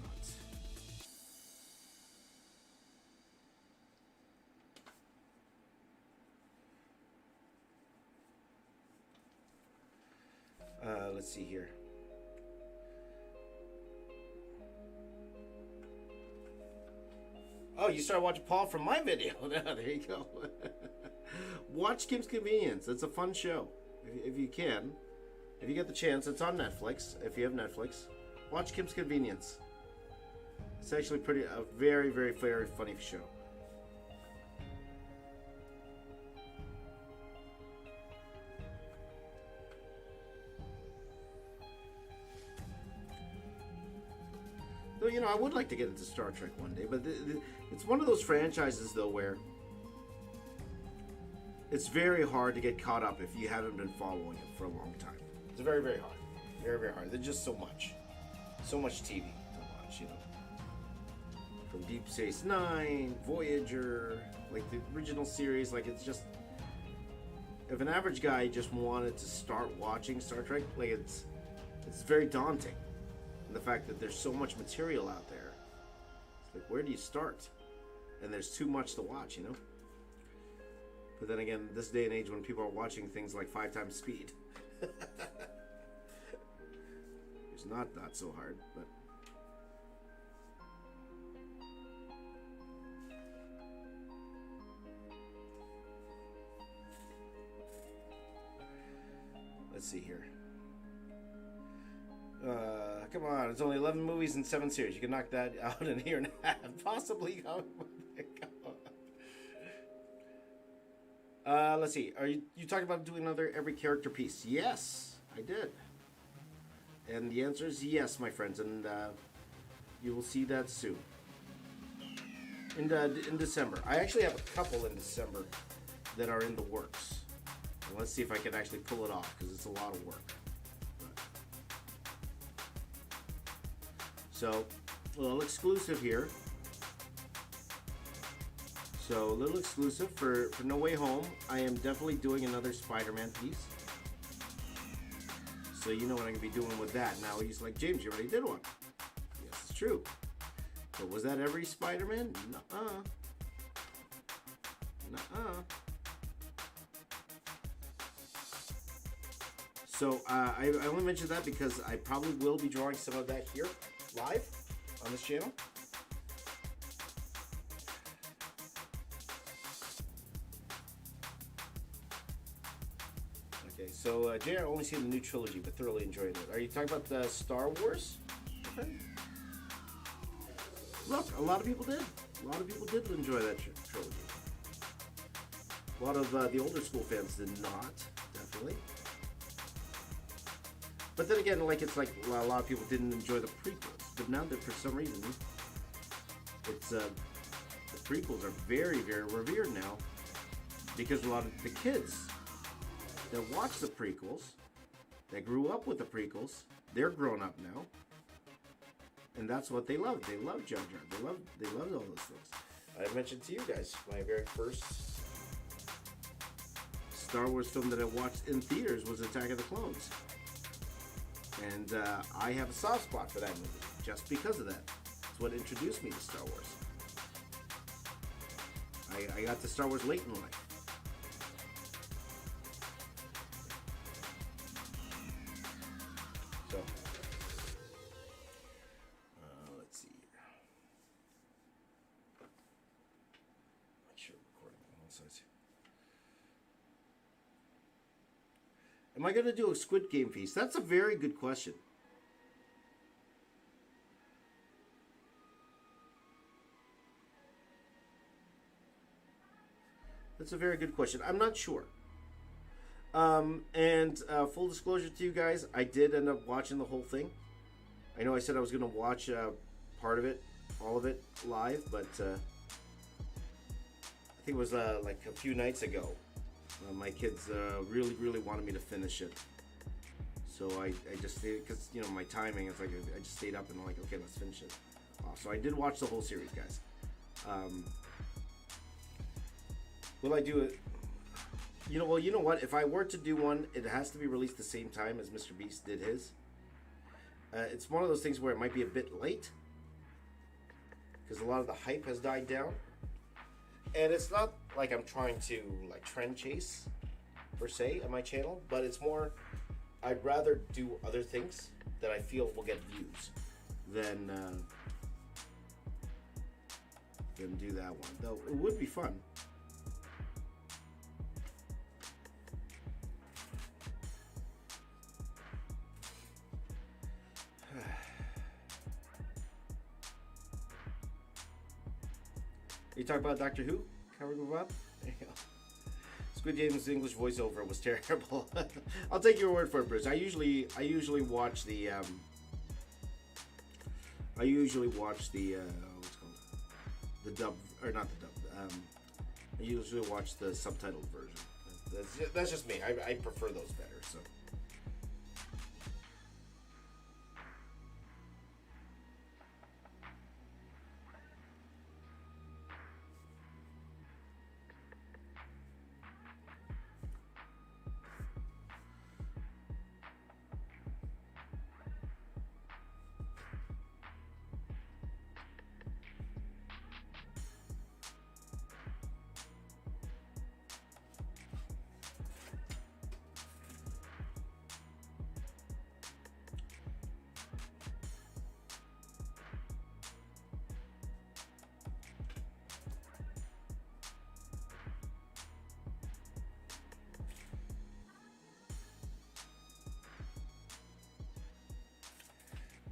Let's see here. Oh, you started watching Paul from my video. There you go. Watch Kim's Convenience. It's a fun show. If you can. If you get the chance, it's on Netflix. If you have Netflix, watch Kim's Convenience. It's actually a very, very, very funny show. So, you know, I would like to get into Star Trek one day, but it's one of those franchises, though, where it's very hard to get caught up if you haven't been following it for a long time. It's very, very hard. Very, very hard. There's just so much TV to watch, you know. From Deep Space Nine, Voyager, like the original series, like it's just, if an average guy just wanted to start watching Star Trek, like it's very daunting. The fact that there's so much material out there, it's like, where do you start? And there's too much to watch, you know. But then again, this day and age, when people are watching things like 5 times speed, it's not so hard. But let's see here. Come on, it's only 11 movies and 7 series. You can knock that out in a year and a half. Possibly. Let's see. Are you talking about doing another every character piece? Yes, I did. And the answer is yes, my friends. And you will see that soon. In December. I actually have a couple in December that are in the works. And let's see if I can actually pull it off, because it's a lot of work. So, a little exclusive here. So, a little exclusive for No Way Home. I am definitely doing another Spider-Man piece. So, you know what I'm going to be doing with that. Now, he's like, James, you already did one. Yes, it's true. But was that every Spider-Man? Nuh-uh. Nuh-uh. So I only mentioned that because I probably will be drawing some of that here live on this channel. Okay, so Jay, I only seen the new trilogy, but thoroughly enjoyed it. Are you talking about the Star Wars? Okay. Look, a lot of people did. A lot of people did enjoy that trilogy. A lot of the older school fans did not, definitely. But then again, like it's like a lot of people didn't enjoy the prequels. But now that for some reason, it's the prequels are very, very revered now because a lot of the kids that watch the prequels, that grew up with the prequels, they're grown up now, and that's what they love. They love Jar Jar. They love all those things. I mentioned to you guys my very first Star Wars film that I watched in theaters was Attack of the Clones. And I have a soft spot for that movie, just because of that. It's what introduced me to Star Wars. I got to Star Wars late in life. So, let's see here. Not sure recording on all sides. Am I going to do a Squid Game feast? That's a very good question. That's a very good question. I'm not sure. Full disclosure to you guys, I did end up watching the whole thing. I know I said I was going to watch part of it, all of it, live, but I think it was like a few nights ago. My kids really, really wanted me to finish it. So I just stayed, because, you know, my timing, it's like I just stayed up and I'm like, okay, let's finish it. So I did watch the whole series, guys. Will I do it? You know, well, you know what? If I were to do one, it has to be released the same time as Mr. Beast did his. It's one of those things where it might be a bit late, because a lot of the hype has died down. And it's not like I'm trying to like trend chase per se on my channel, but it's more I'd rather do other things that I feel will get views than do that one. Though it would be fun. You talk about Doctor Who? Cover move up? There you go. Squid Game's English voiceover was terrible. I'll take your word for it, Bruce. I usually watch the what's called, the dub, or not the dub. I usually watch the subtitled version. That's just me. I prefer those better. So.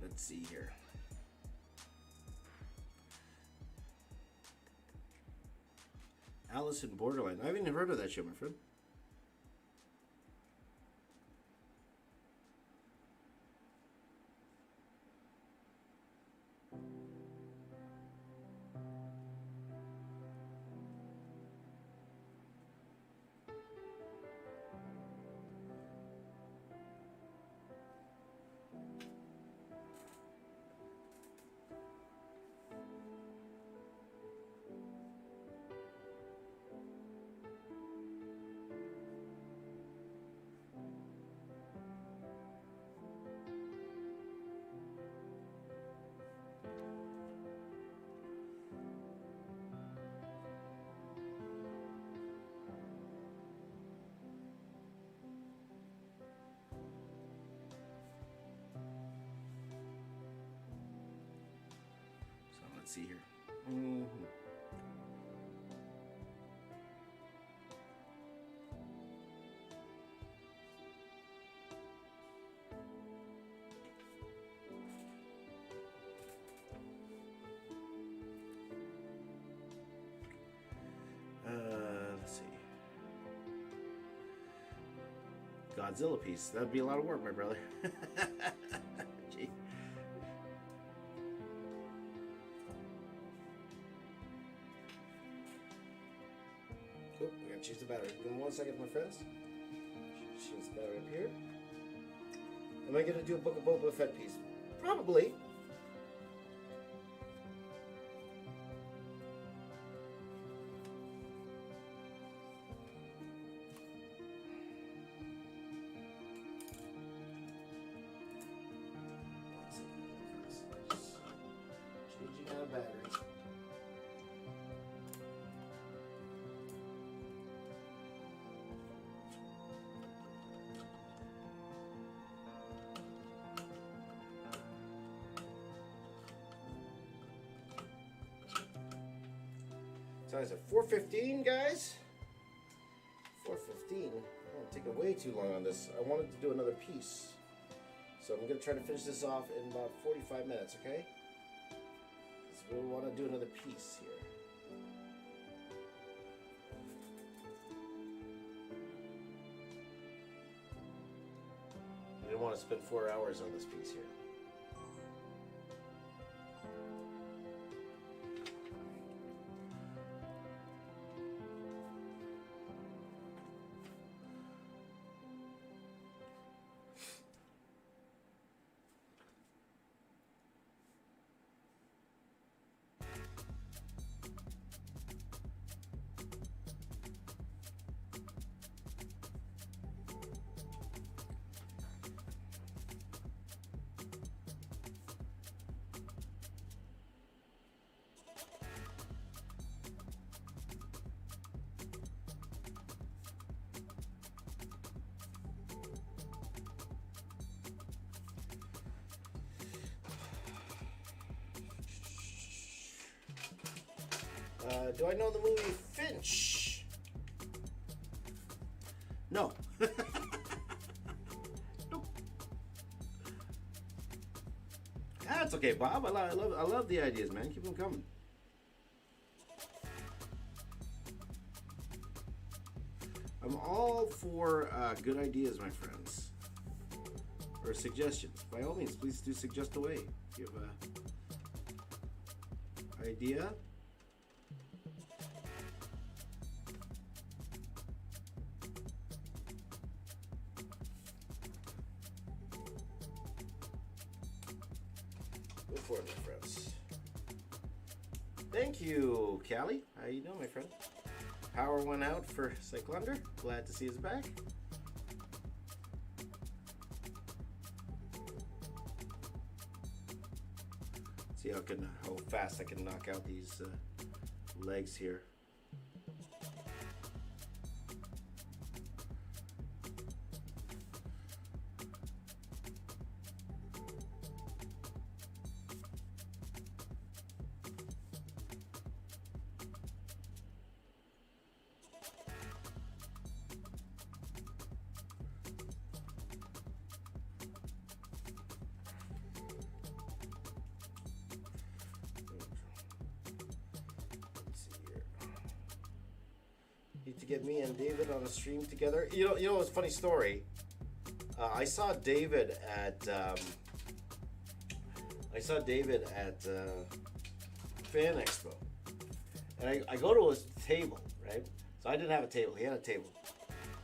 Let's see here. Alice in Borderland. I haven't even heard of that show, my friend. Let's see here. Mm-hmm. Let's see. Godzilla piece. That'd be a lot of work, my brother. Gee. Oh, we gotta choose the battery. Give me 1 second, my friends. Choose the battery up here. Am I gonna do a Book of Boba Fett piece? Probably. Changing out of batteries. So is it 4:15, guys? 4:15. Oh, I'm taking way too long on this. I wanted to do another piece. So I'm going to try to finish this off in about 45 minutes, okay? Because we want to do another piece here. I didn't want to spend 4 hours on this piece here. Do I know the movie Finch? No. Nope. That's okay, Bob. I love the ideas, man. Keep them coming. I'm all for good ideas, my friends, or suggestions. By all means, please do suggest away. If you have an idea. Go for it, my friends. Thank you, Callie. How you doing, my friend? Power went out for Cyclonder. Glad to see us back. See how fast I can knock out these legs here. To get me and David on a stream together. You know, it's a funny story. I saw David at Fan Expo, and I go to his table, right? So I didn't have a table; he had a table.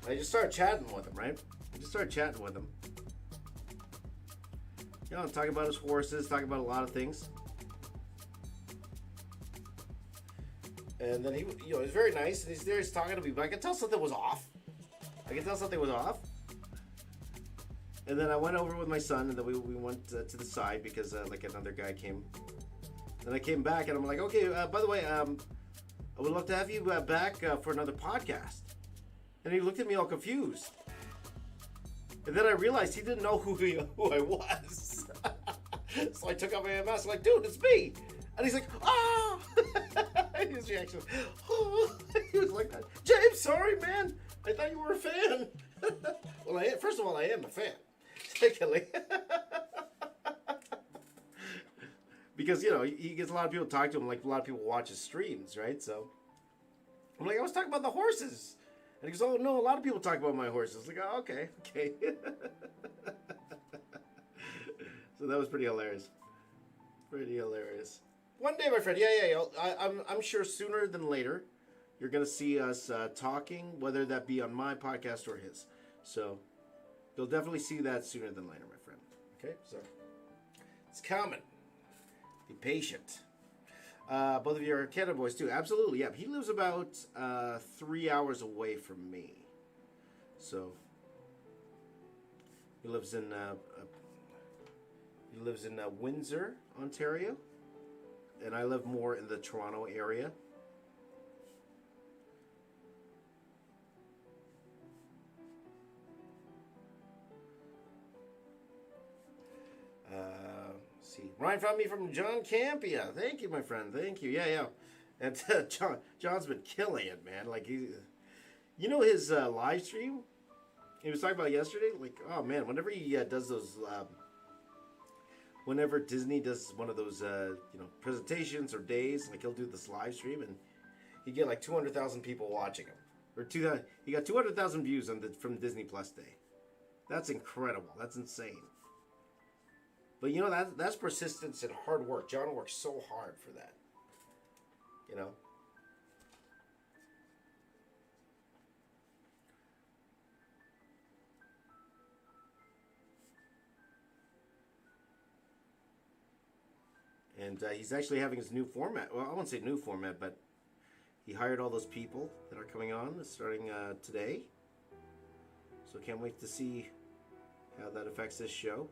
And I just started chatting with him, right? You know, talking about his horses, talking about a lot of things. And then he was very nice, and he's there, he's talking to me, but I could tell something was off. And then I went over with my son, and then we went to the side because like another guy came. Then I came back, and I'm like, okay, by the way, I would love to have you back for another podcast. And he looked at me all confused. And then I realized he didn't know who I was. So I took off my mask, like, dude, it's me. And he's like, oh! His reaction was, oh! He was like that. James, sorry, man. I thought you were a fan. Well, first of all, I am a fan. Secondly, because, you know, he gets a lot of people talk to him, like a lot of people watch his streams, right? So I'm like, I was talking about the horses. And he goes, oh, no, a lot of people talk about my horses. Like, oh, okay. So that was pretty hilarious. Pretty hilarious. One day, my friend, yeah. I'm sure sooner than later, you're going to see us talking, whether that be on my podcast or his. So you'll definitely see that sooner than later, my friend. Okay, so it's coming. Be patient. Both of you are Canada boys too. Absolutely, yeah. He lives about 3 hours away from me. So he lives in Windsor, Ontario, and I live more in the Toronto area. See, Ryan found me from John Campia. Thank you, my friend. Thank you. Yeah. And John's been killing it, man. Like you know his live stream. He was talking about yesterday. Like, oh man, whenever he does those, whenever Disney does one of those, presentations or days, like he'll do this live stream, and he get like 200,000 people watching him, or he got 200,000 views from Disney Plus Day. That's incredible. That's insane. But you know, that's persistence and hard work. John works so hard for that. You know. And he's actually having his new format. Well, I won't say new format, but he hired all those people that are coming on starting today. So can't wait to see how that affects this show.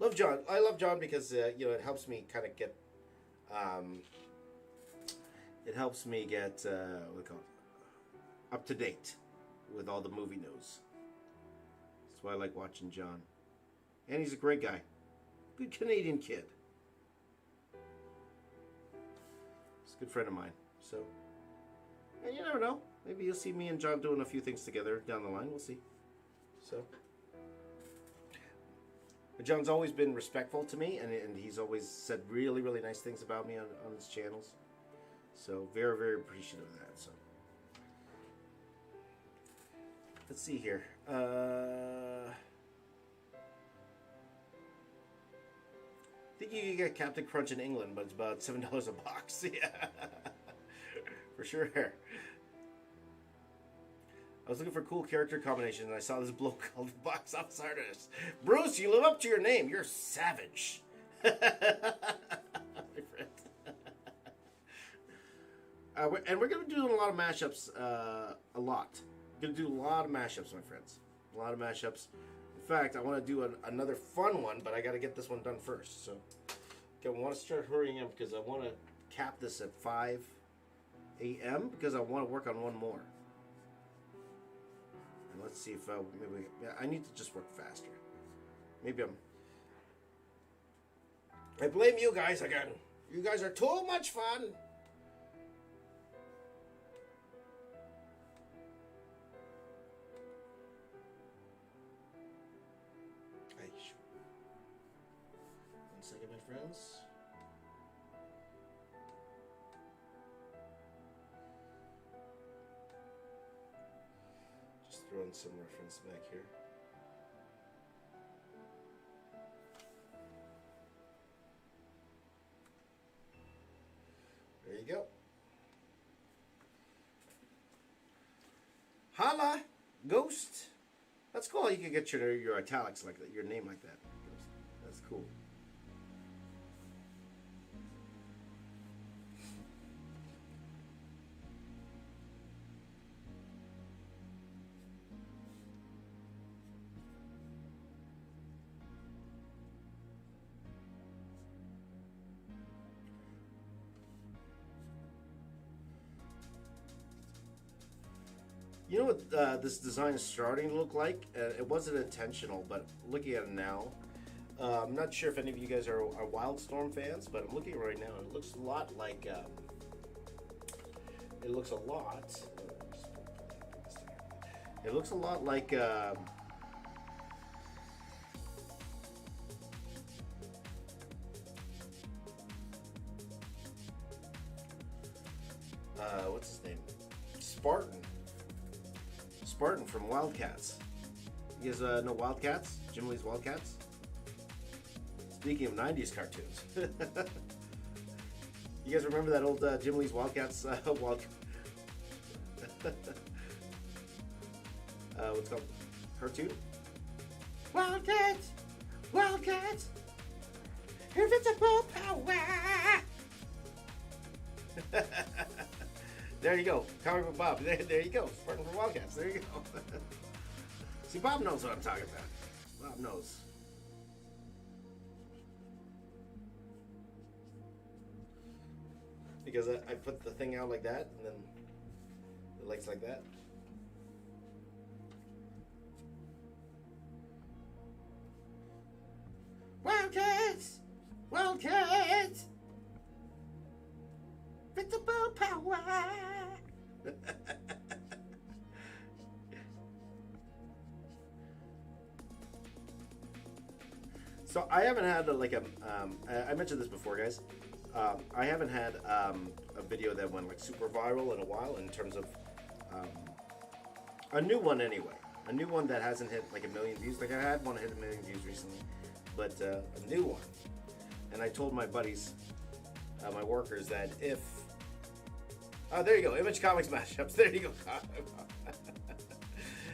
Love John. I love John because it helps me kind of get, up to date with all the movie news. That's why I like watching John. And he's a great guy, good Canadian kid. He's a good friend of mine. So, and you never know. Maybe you'll see me and John doing a few things together down the line. We'll see. So. But John's always been respectful to me, and he's always said really, really nice things about me on his channels. So very, very appreciative of that. So let's see here. I think you can get Captain Crunch in England, but it's about $7 a box. Yeah, for sure. I was looking for cool character combinations, and I saw this bloke called Box Office Artist. Bruce, you live up to your name. You're savage. My friend. And we're going to be doing a lot of mashups, a lot. We're going to do a lot of mashups, my friends. A lot of mashups. In fact, I want to do another fun one, but I got to get this one done first. So, okay, I want to start hurrying up because I want to cap this at 5 a.m. because I want to work on one more. Let's see if maybe I need to just work faster. Maybe I blame you guys again. You guys are too much fun. One second, my friends. Throw in some reference back here. There you go. Holla, Ghost. That's cool. You can get your italics like that, your name like that. That's cool. You know what this design is starting to look like? It wasn't intentional, but looking at it now, I'm not sure if any of you guys are Wildstorm fans, but I'm looking right now, and it looks a lot like. It looks a lot. It looks a lot like. What's his name? Spartan. Spartan from Wildcats. You guys know Wildcats? Jim Lee's Wildcats? Speaking of 90s cartoons. You guys remember that old Jim Lee's Wildcats? What's it called? Cartoon? Wildcats! Wildcats! Invincible power! There you go. Comic Book Bob. There you go. Spartan from Wildcats. There you go. See, Bob knows what I'm talking about. Bob knows. Because I put the thing out like that, and then the legs like that. Wildcats! Wildcats! Invincible power! So I haven't had I mentioned this before, guys. I haven't had a video that went like super viral in a while in terms of a new one anyway. A new one that hasn't hit like 1 million views. Like I had one hit 1 million views recently, but a new one. And I told my buddies, my workers, that if there you go, Image Comics mashups. There you go.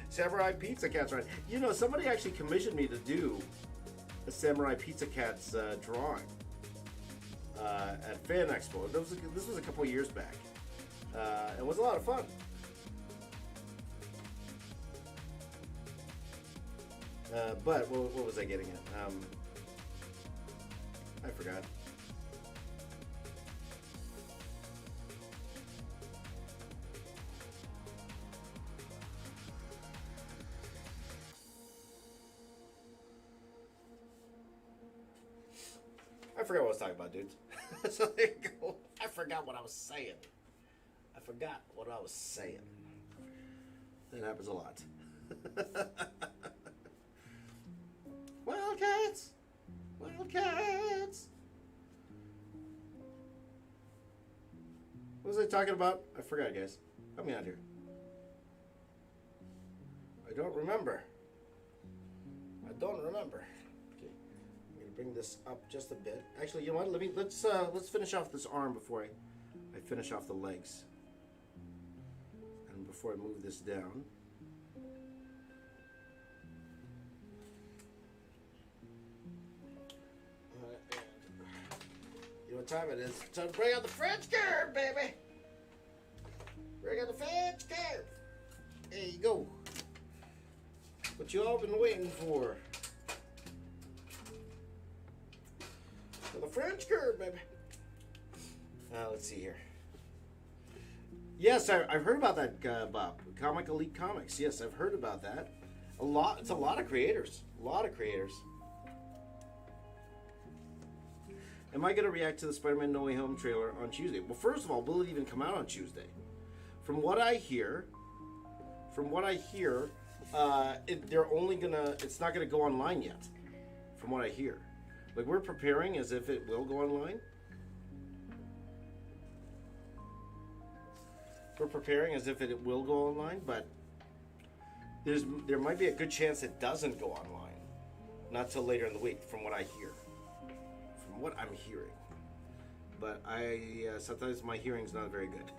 Samurai Pizza Cats, right? You know, somebody actually commissioned me to do a Samurai Pizza Cats drawing at Fan Expo. This was a couple years back. It was a lot of fun. But what was I getting at? I forgot. I forgot what I was talking about, dudes. So there you go. I forgot what I was saying. That happens a lot. Wildcats! Wildcats! What was I talking about? I forgot, guys. Help me out here. I don't remember. Okay, I'm gonna bring this up just a bit. Actually, you know what? Let's finish off this arm before I finish off the legs, and before I move this down. You know what time it is? It's time to bring out the French curve, baby! Bring out the French curve! There you go. What you all been waiting for. For the French curve, baby. Let's see here. Yes, I've heard about that, Bob. Comic Elite Comics. Yes, I've heard about that. It's a lot of creators. Am I going to react to the Spider-Man No Way Home trailer on Tuesday? Well, first of all, will it even come out on Tuesday? From what I hear, it's not gonna go online yet. From what I hear, like we're preparing as if it will go online. We're preparing as if it will go online, but there might be a good chance it doesn't go online, not till later in the week. From what I hear. What I'm hearing, but sometimes my hearing's not very good.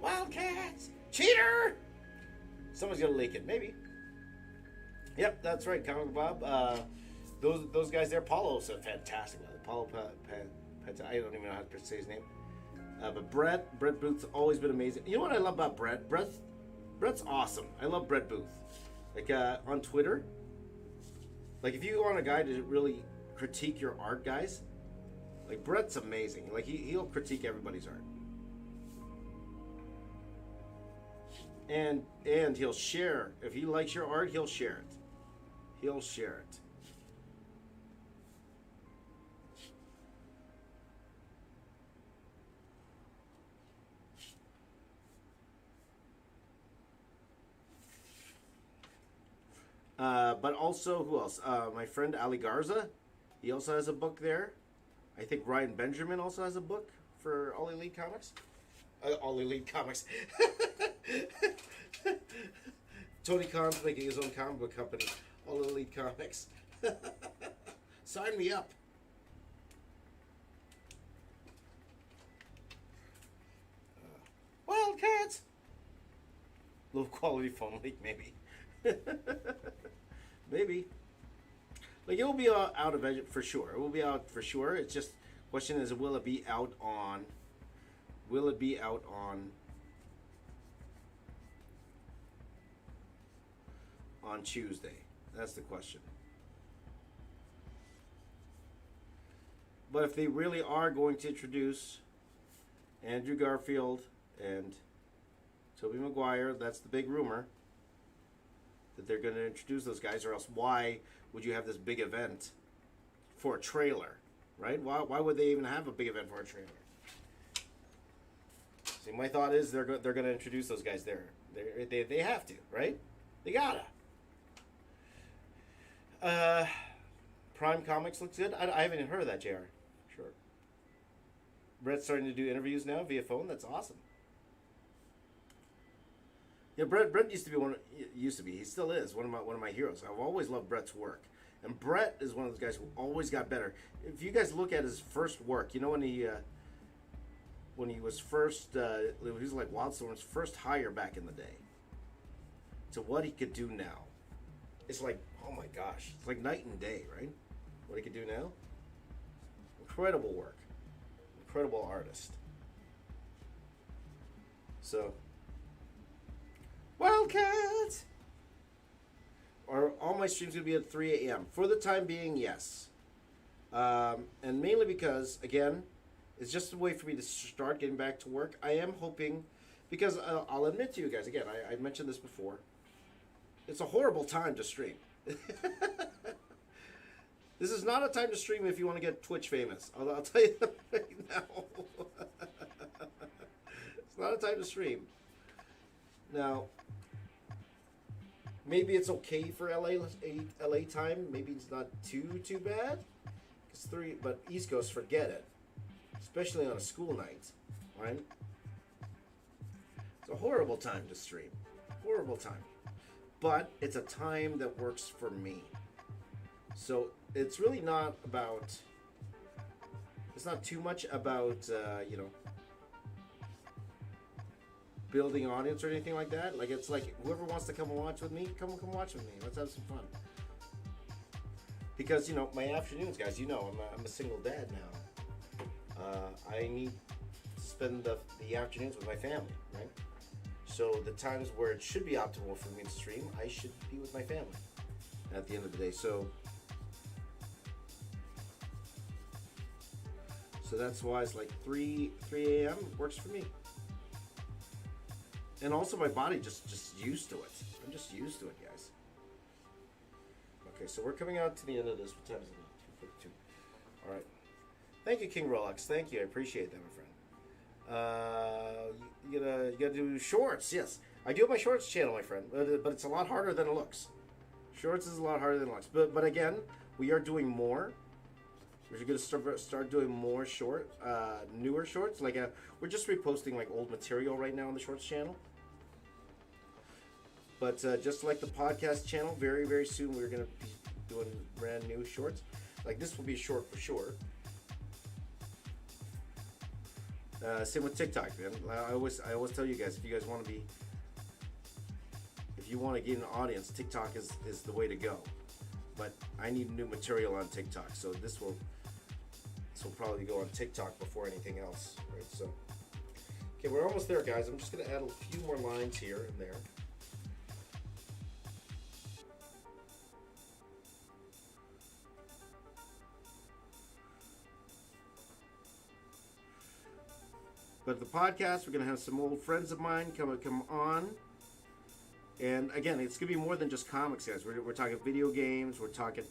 Wildcats, cheater! Someone's gonna leak it, maybe. Yep, that's right, Comic Bob. Those guys there, Paulo's a fantastic one. Paulo, I don't even know how to say his name. But Brett Booth's always been amazing. You know what I love about Brett? Brett's awesome. I love Brett Booth. Like on Twitter, like if you want a guy to really critique your art, guys, like Brett's amazing. Like he'll critique everybody's art. And he'll share. If he likes your art, he'll share it. He'll share it. But also, who else? My friend Ali Garza, he also has a book there. I think Ryan Benjamin also has a book for All Elite Comics. All Elite Comics. Tony Khan's making his own comic book company, All Elite Comics. Sign me up. Wildcats! Low quality phone leak, maybe. Maybe. Like, it will be out of edit for sure. It will be out for sure. It's just, question is, will it be out on Tuesday? That's the question. But if they really are going to introduce Andrew Garfield and Tobey Maguire, that's the big rumor, that they're going to introduce those guys, or else why would you have this big event for a trailer, right? Why would they even have a big event for a trailer? See, my thought is they're going to introduce those guys there. They have to, right? They gotta. Prime Comics looks good. I haven't even heard of that, JR. Sure. Brett's starting to do interviews now via phone. That's awesome. Yeah, Brett used to be. He still is one of my heroes. I've always loved Brett's work, and Brett is one of those guys who always got better. If you guys look at his first work, you know when he was first, he was like Wildstorm's first hire back in the day, to what he could do now, it's like, oh my gosh, it's like night and day, right? What he could do now, incredible work, incredible artist. So. Wildcats! Are all my streams going to be at 3 a.m.? For the time being, yes. And mainly because, again, it's just a way for me to start getting back to work. I am hoping, because I'll admit to you guys, again, I mentioned this before, it's a horrible time to stream. This is not a time to stream if you want to get Twitch famous. I'll tell you that right now. It's not a time to stream. Now, maybe it's okay for LA time. Maybe it's not too bad. But East Coast, forget it. Especially on a school night, right? It's a horrible time to stream. Horrible time. But it's a time that works for me. So it's really not about. It's not too much about building an audience or anything like that. Like, it's like, whoever wants to come and watch with me, come watch with me. Let's have some fun. Because, my afternoons, guys, I'm a single dad now. I need to spend the afternoons with my family, right? So the times where it should be optimal for me to stream, I should be with my family at the end of the day. So that's why it's like 3 a.m. works for me. And also my body just used to it. I'm just used to it, guys. Okay, so we're coming out to the end of this. What time is it? 2:42. All right. Thank you, King Rolex. Thank you. I appreciate that, my friend. You gotta do shorts. Yes, I do have my shorts channel, my friend. But it's a lot harder than it looks. Shorts is a lot harder than it looks. But again, we are doing more. We're gonna start doing more newer shorts. Like we're just reposting like old material right now on the shorts channel. But just like the podcast channel, very, very soon we're going to be doing brand new shorts. Like this will be short for sure. Same with TikTok, man. I always tell you guys, if you want to get an audience, TikTok is the way to go. But I need new material on TikTok, so this will probably go on TikTok before anything else, right? So, okay, we're almost there, guys. I'm just going to add a few more lines here and there. But the podcast, we're going to have some old friends of mine come on. And again, it's going to be more than just comics, guys. We're talking video games. We're talking...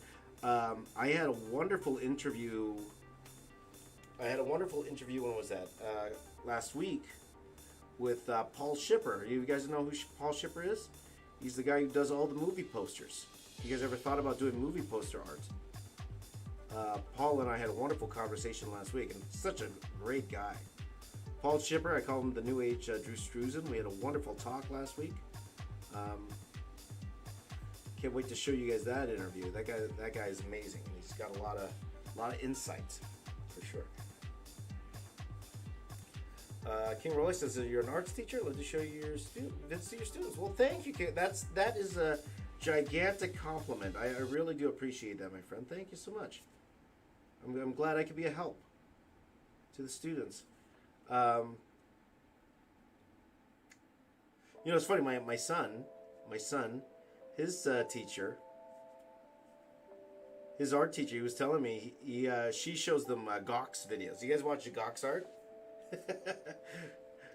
I had a wonderful interview. When was that? Last week with Paul Shipper. You guys know who Paul Shipper is? He's the guy who does all the movie posters. You guys ever thought about doing movie poster art? Paul and I had a wonderful conversation last week, and such a great guy. Paul Shipper, I call him the New Age Drew Struzan. We had a wonderful talk last week. Can't wait to show you guys that interview. That guy is amazing. He's got a lot of insight, for sure. King Roy says that you're an arts teacher. Love to show you your visits to your students. Well, thank you, King. That is a gigantic compliment. I really do appreciate that, my friend. Thank you so much. I'm glad I could be a help to the students. It's funny. My son, his teacher, his art teacher, he was telling me she shows them Gox videos. You guys watch the Gox art?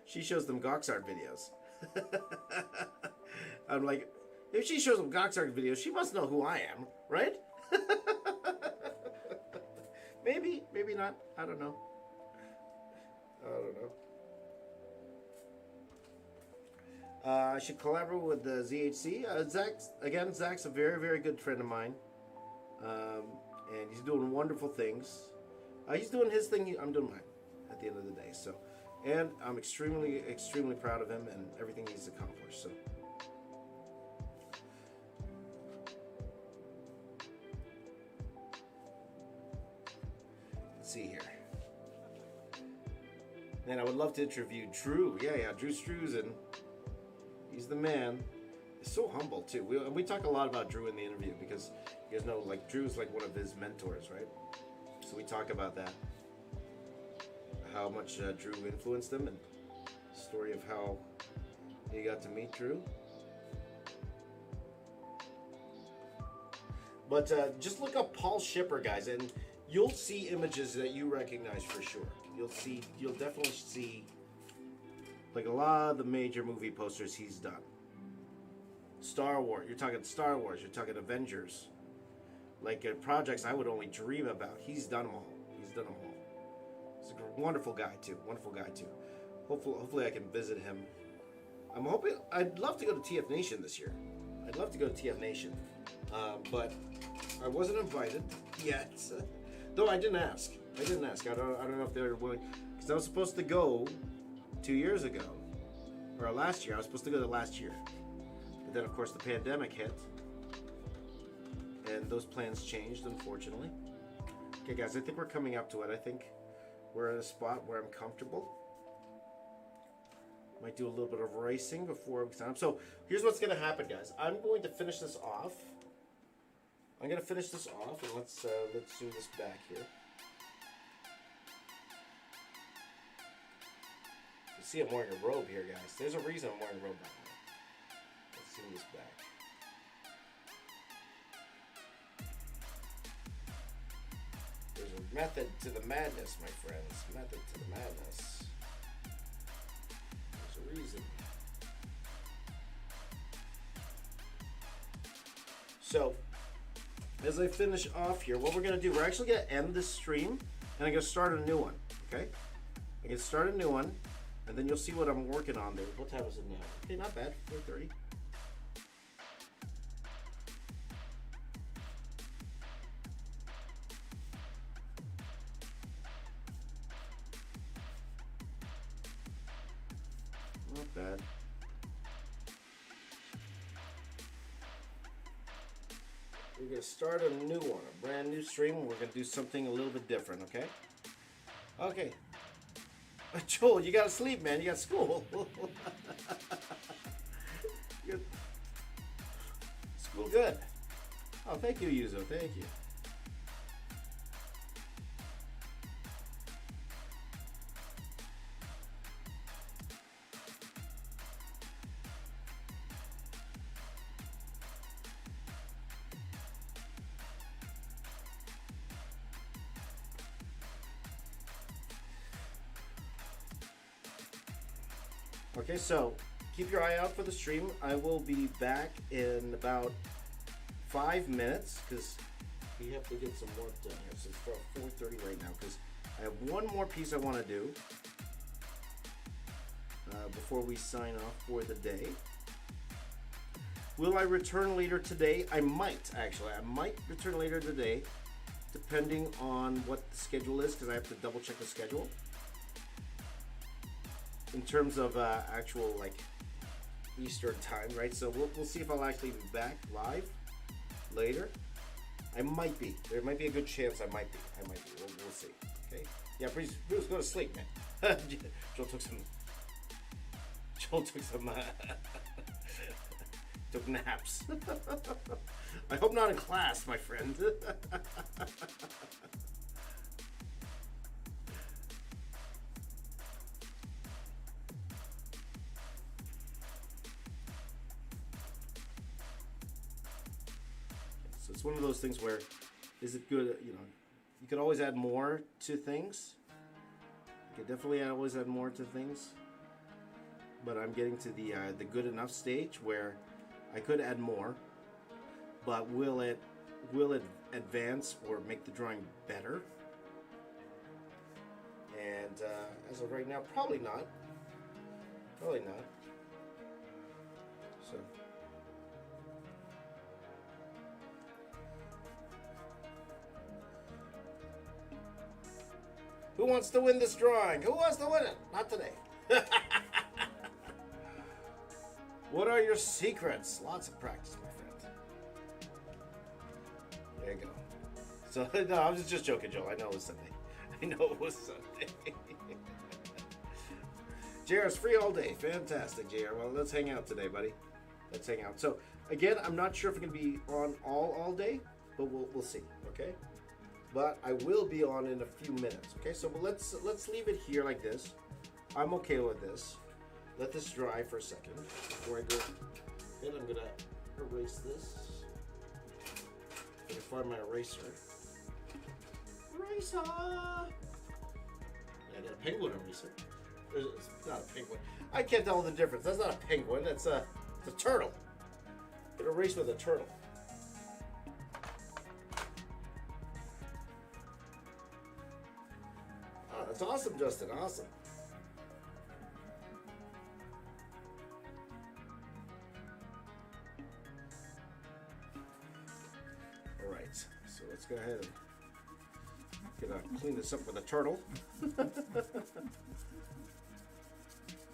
She shows them Gox art videos. I'm like, if she shows them Gox art videos, she must know who I am, right? Maybe not. I don't know. I should collaborate with the ZHC. Zach's a very, very good friend of mine. And he's doing wonderful things. He's doing his thing, I'm doing mine at the end of the day. So, and I'm extremely, extremely proud of him and everything he's accomplished. So, let's see here. Man, I would love to interview Drew. Yeah, Drew Struzan. He's the man. He's so humble too. We talk a lot about Drew in the interview because you guys know, like, Drew's like one of his mentors, right? So we talk about that, how much Drew influenced him, and the story of how he got to meet Drew. But just look up Paul Shipper, guys, and you'll see images that you recognize for sure. You'll definitely see like a lot of the major movie posters he's done. Star Wars, you're talking Star Wars, you're talking Avengers. Like projects I would only dream about. He's done them all. He's a wonderful guy too. Hopefully I can visit him. I'd love to go to TF Nation this year. But I wasn't invited yet. Though I didn't ask. I don't know if they're willing, because I was supposed to go 2 years ago, or last year. I was supposed to go last year, but then of course the pandemic hit, and those plans changed, unfortunately. Okay, guys, I think we're coming up to it. I think we're at a spot where I'm comfortable. Might do a little bit of racing before we sign up. So here's what's going to happen, guys. I'm going to finish this off. And let's do this back here. You see I'm wearing a robe here, guys. There's a reason I'm wearing a robe right now. Let's zoom this back. There's a method to the madness, my friends. Method to the madness. There's a reason. So, as I finish off here, what we're going to do, we're actually going to end this stream, and I'm going to start a new one, okay? I'm going to start a new one, and then you'll see what I'm working on there. What time is it now? Okay, not bad, 4:30. Not bad. We're going to start a new one, a brand new stream. We're going to do something a little bit different, okay? Okay. Joel, you got to sleep, man. You got school. School good. Oh, thank you, Yuzo. Thank you. Okay, so keep your eye out for the stream. I will be back in about 5 minutes because we have to get some work done here. So it's about 4:30 right now because I have one more piece I want to do before we sign off for the day. Will I return later today? I might, actually. I might return later today, depending on what the schedule is, because I have to double check the schedule. In terms of actual, like, Eastern time, right? So we'll see if I'll actually be back live later. I might be. There might be a good chance I might be. We'll see. Okay? Yeah, Bruce, go to sleep, man. Joel took some took naps. I hope not in class, my friend. So it's one of those things where, is it good? You know, you could always add more to things. You could definitely always add more to things. But I'm getting to the good enough stage where I could add more, but will it advance or make the drawing better? And as of right now, probably not. Probably not. So. Who wants to win this drawing? Who wants to win it? Not today. What are your secrets? Lots of practice, my friend. There you go. So, no, I was just joking, Joe. I know it was Sunday. I know it was Sunday. JR's free all day. Fantastic, JR. Well, let's hang out today, buddy. Let's hang out. So, again, I'm not sure if I'm going to be on all day, but we'll see, okay? But I will be on in a few minutes, okay? So, let's leave it here like this. I'm okay with this. Let this dry for a second before I go ahead. I'm gonna erase this. I'm gonna find my eraser. Eraser! I got a penguin eraser. It's not a penguin. I can't tell the difference. That's not a penguin. It's a turtle. It erased with a turtle. Oh, that's awesome, Justin. Awesome. So let's go ahead and clean this up with a turtle.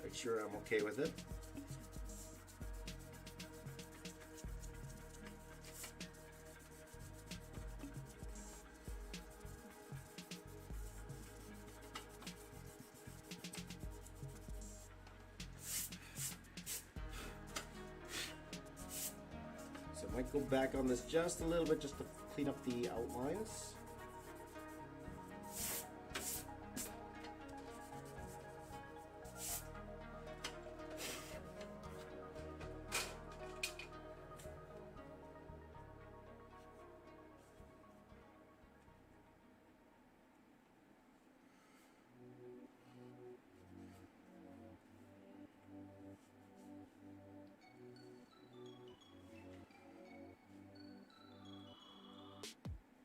Make sure I'm okay with it. So I might go back on this just a little bit just to clean up the outlines.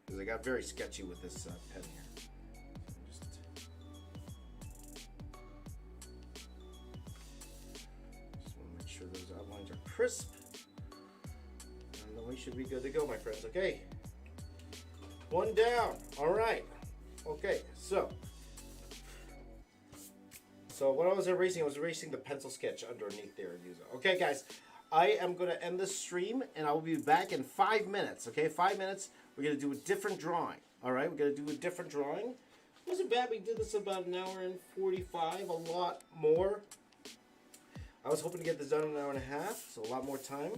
Because I got very sketchy with this pen here. Just want to make sure those outlines are crisp. And then we should be good to go, my friends. Okay. One down. All right. Okay, so what I was erasing the pencil sketch underneath there. Okay, guys, I am going to end this stream, and I will be back in 5 minutes. Okay, 5 minutes. We're going to do a different drawing. All right, we're going to do a different drawing. It wasn't bad. We did this about an hour and 45, a lot more. I was hoping to get this done in an hour and a half, so a lot more time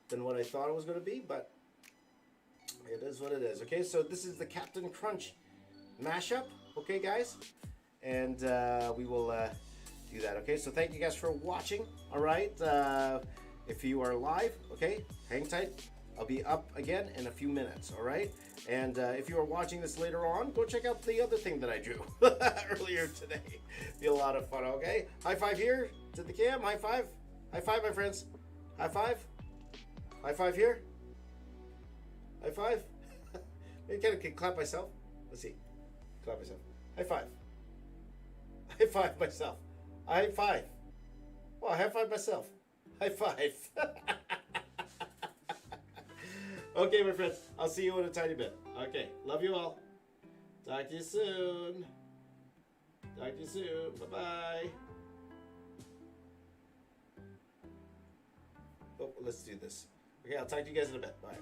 than what I thought it was going to be, but it is what it is. Okay, so this is the Captain Crunch mashup. Okay, guys, and we will do that. Okay, so thank you guys for watching. All right, if you are live, okay, hang tight. I'll be up again in a few minutes, all right? And if you are watching this later on, go check out the other thing that I drew earlier today. Be a lot of fun, okay? High five here to the cam. High five. High five, my friends. High five. High five here. High five. Maybe I can clap myself. Let's see. Clap myself. High five. High five myself. High five. Well, high five myself. High five. Okay, my friends. I'll see you in a tiny bit. Okay. Love you all. Talk to you soon. Talk to you soon. Bye-bye. Oh, let's do this. Okay, I'll talk to you guys in a bit. Bye.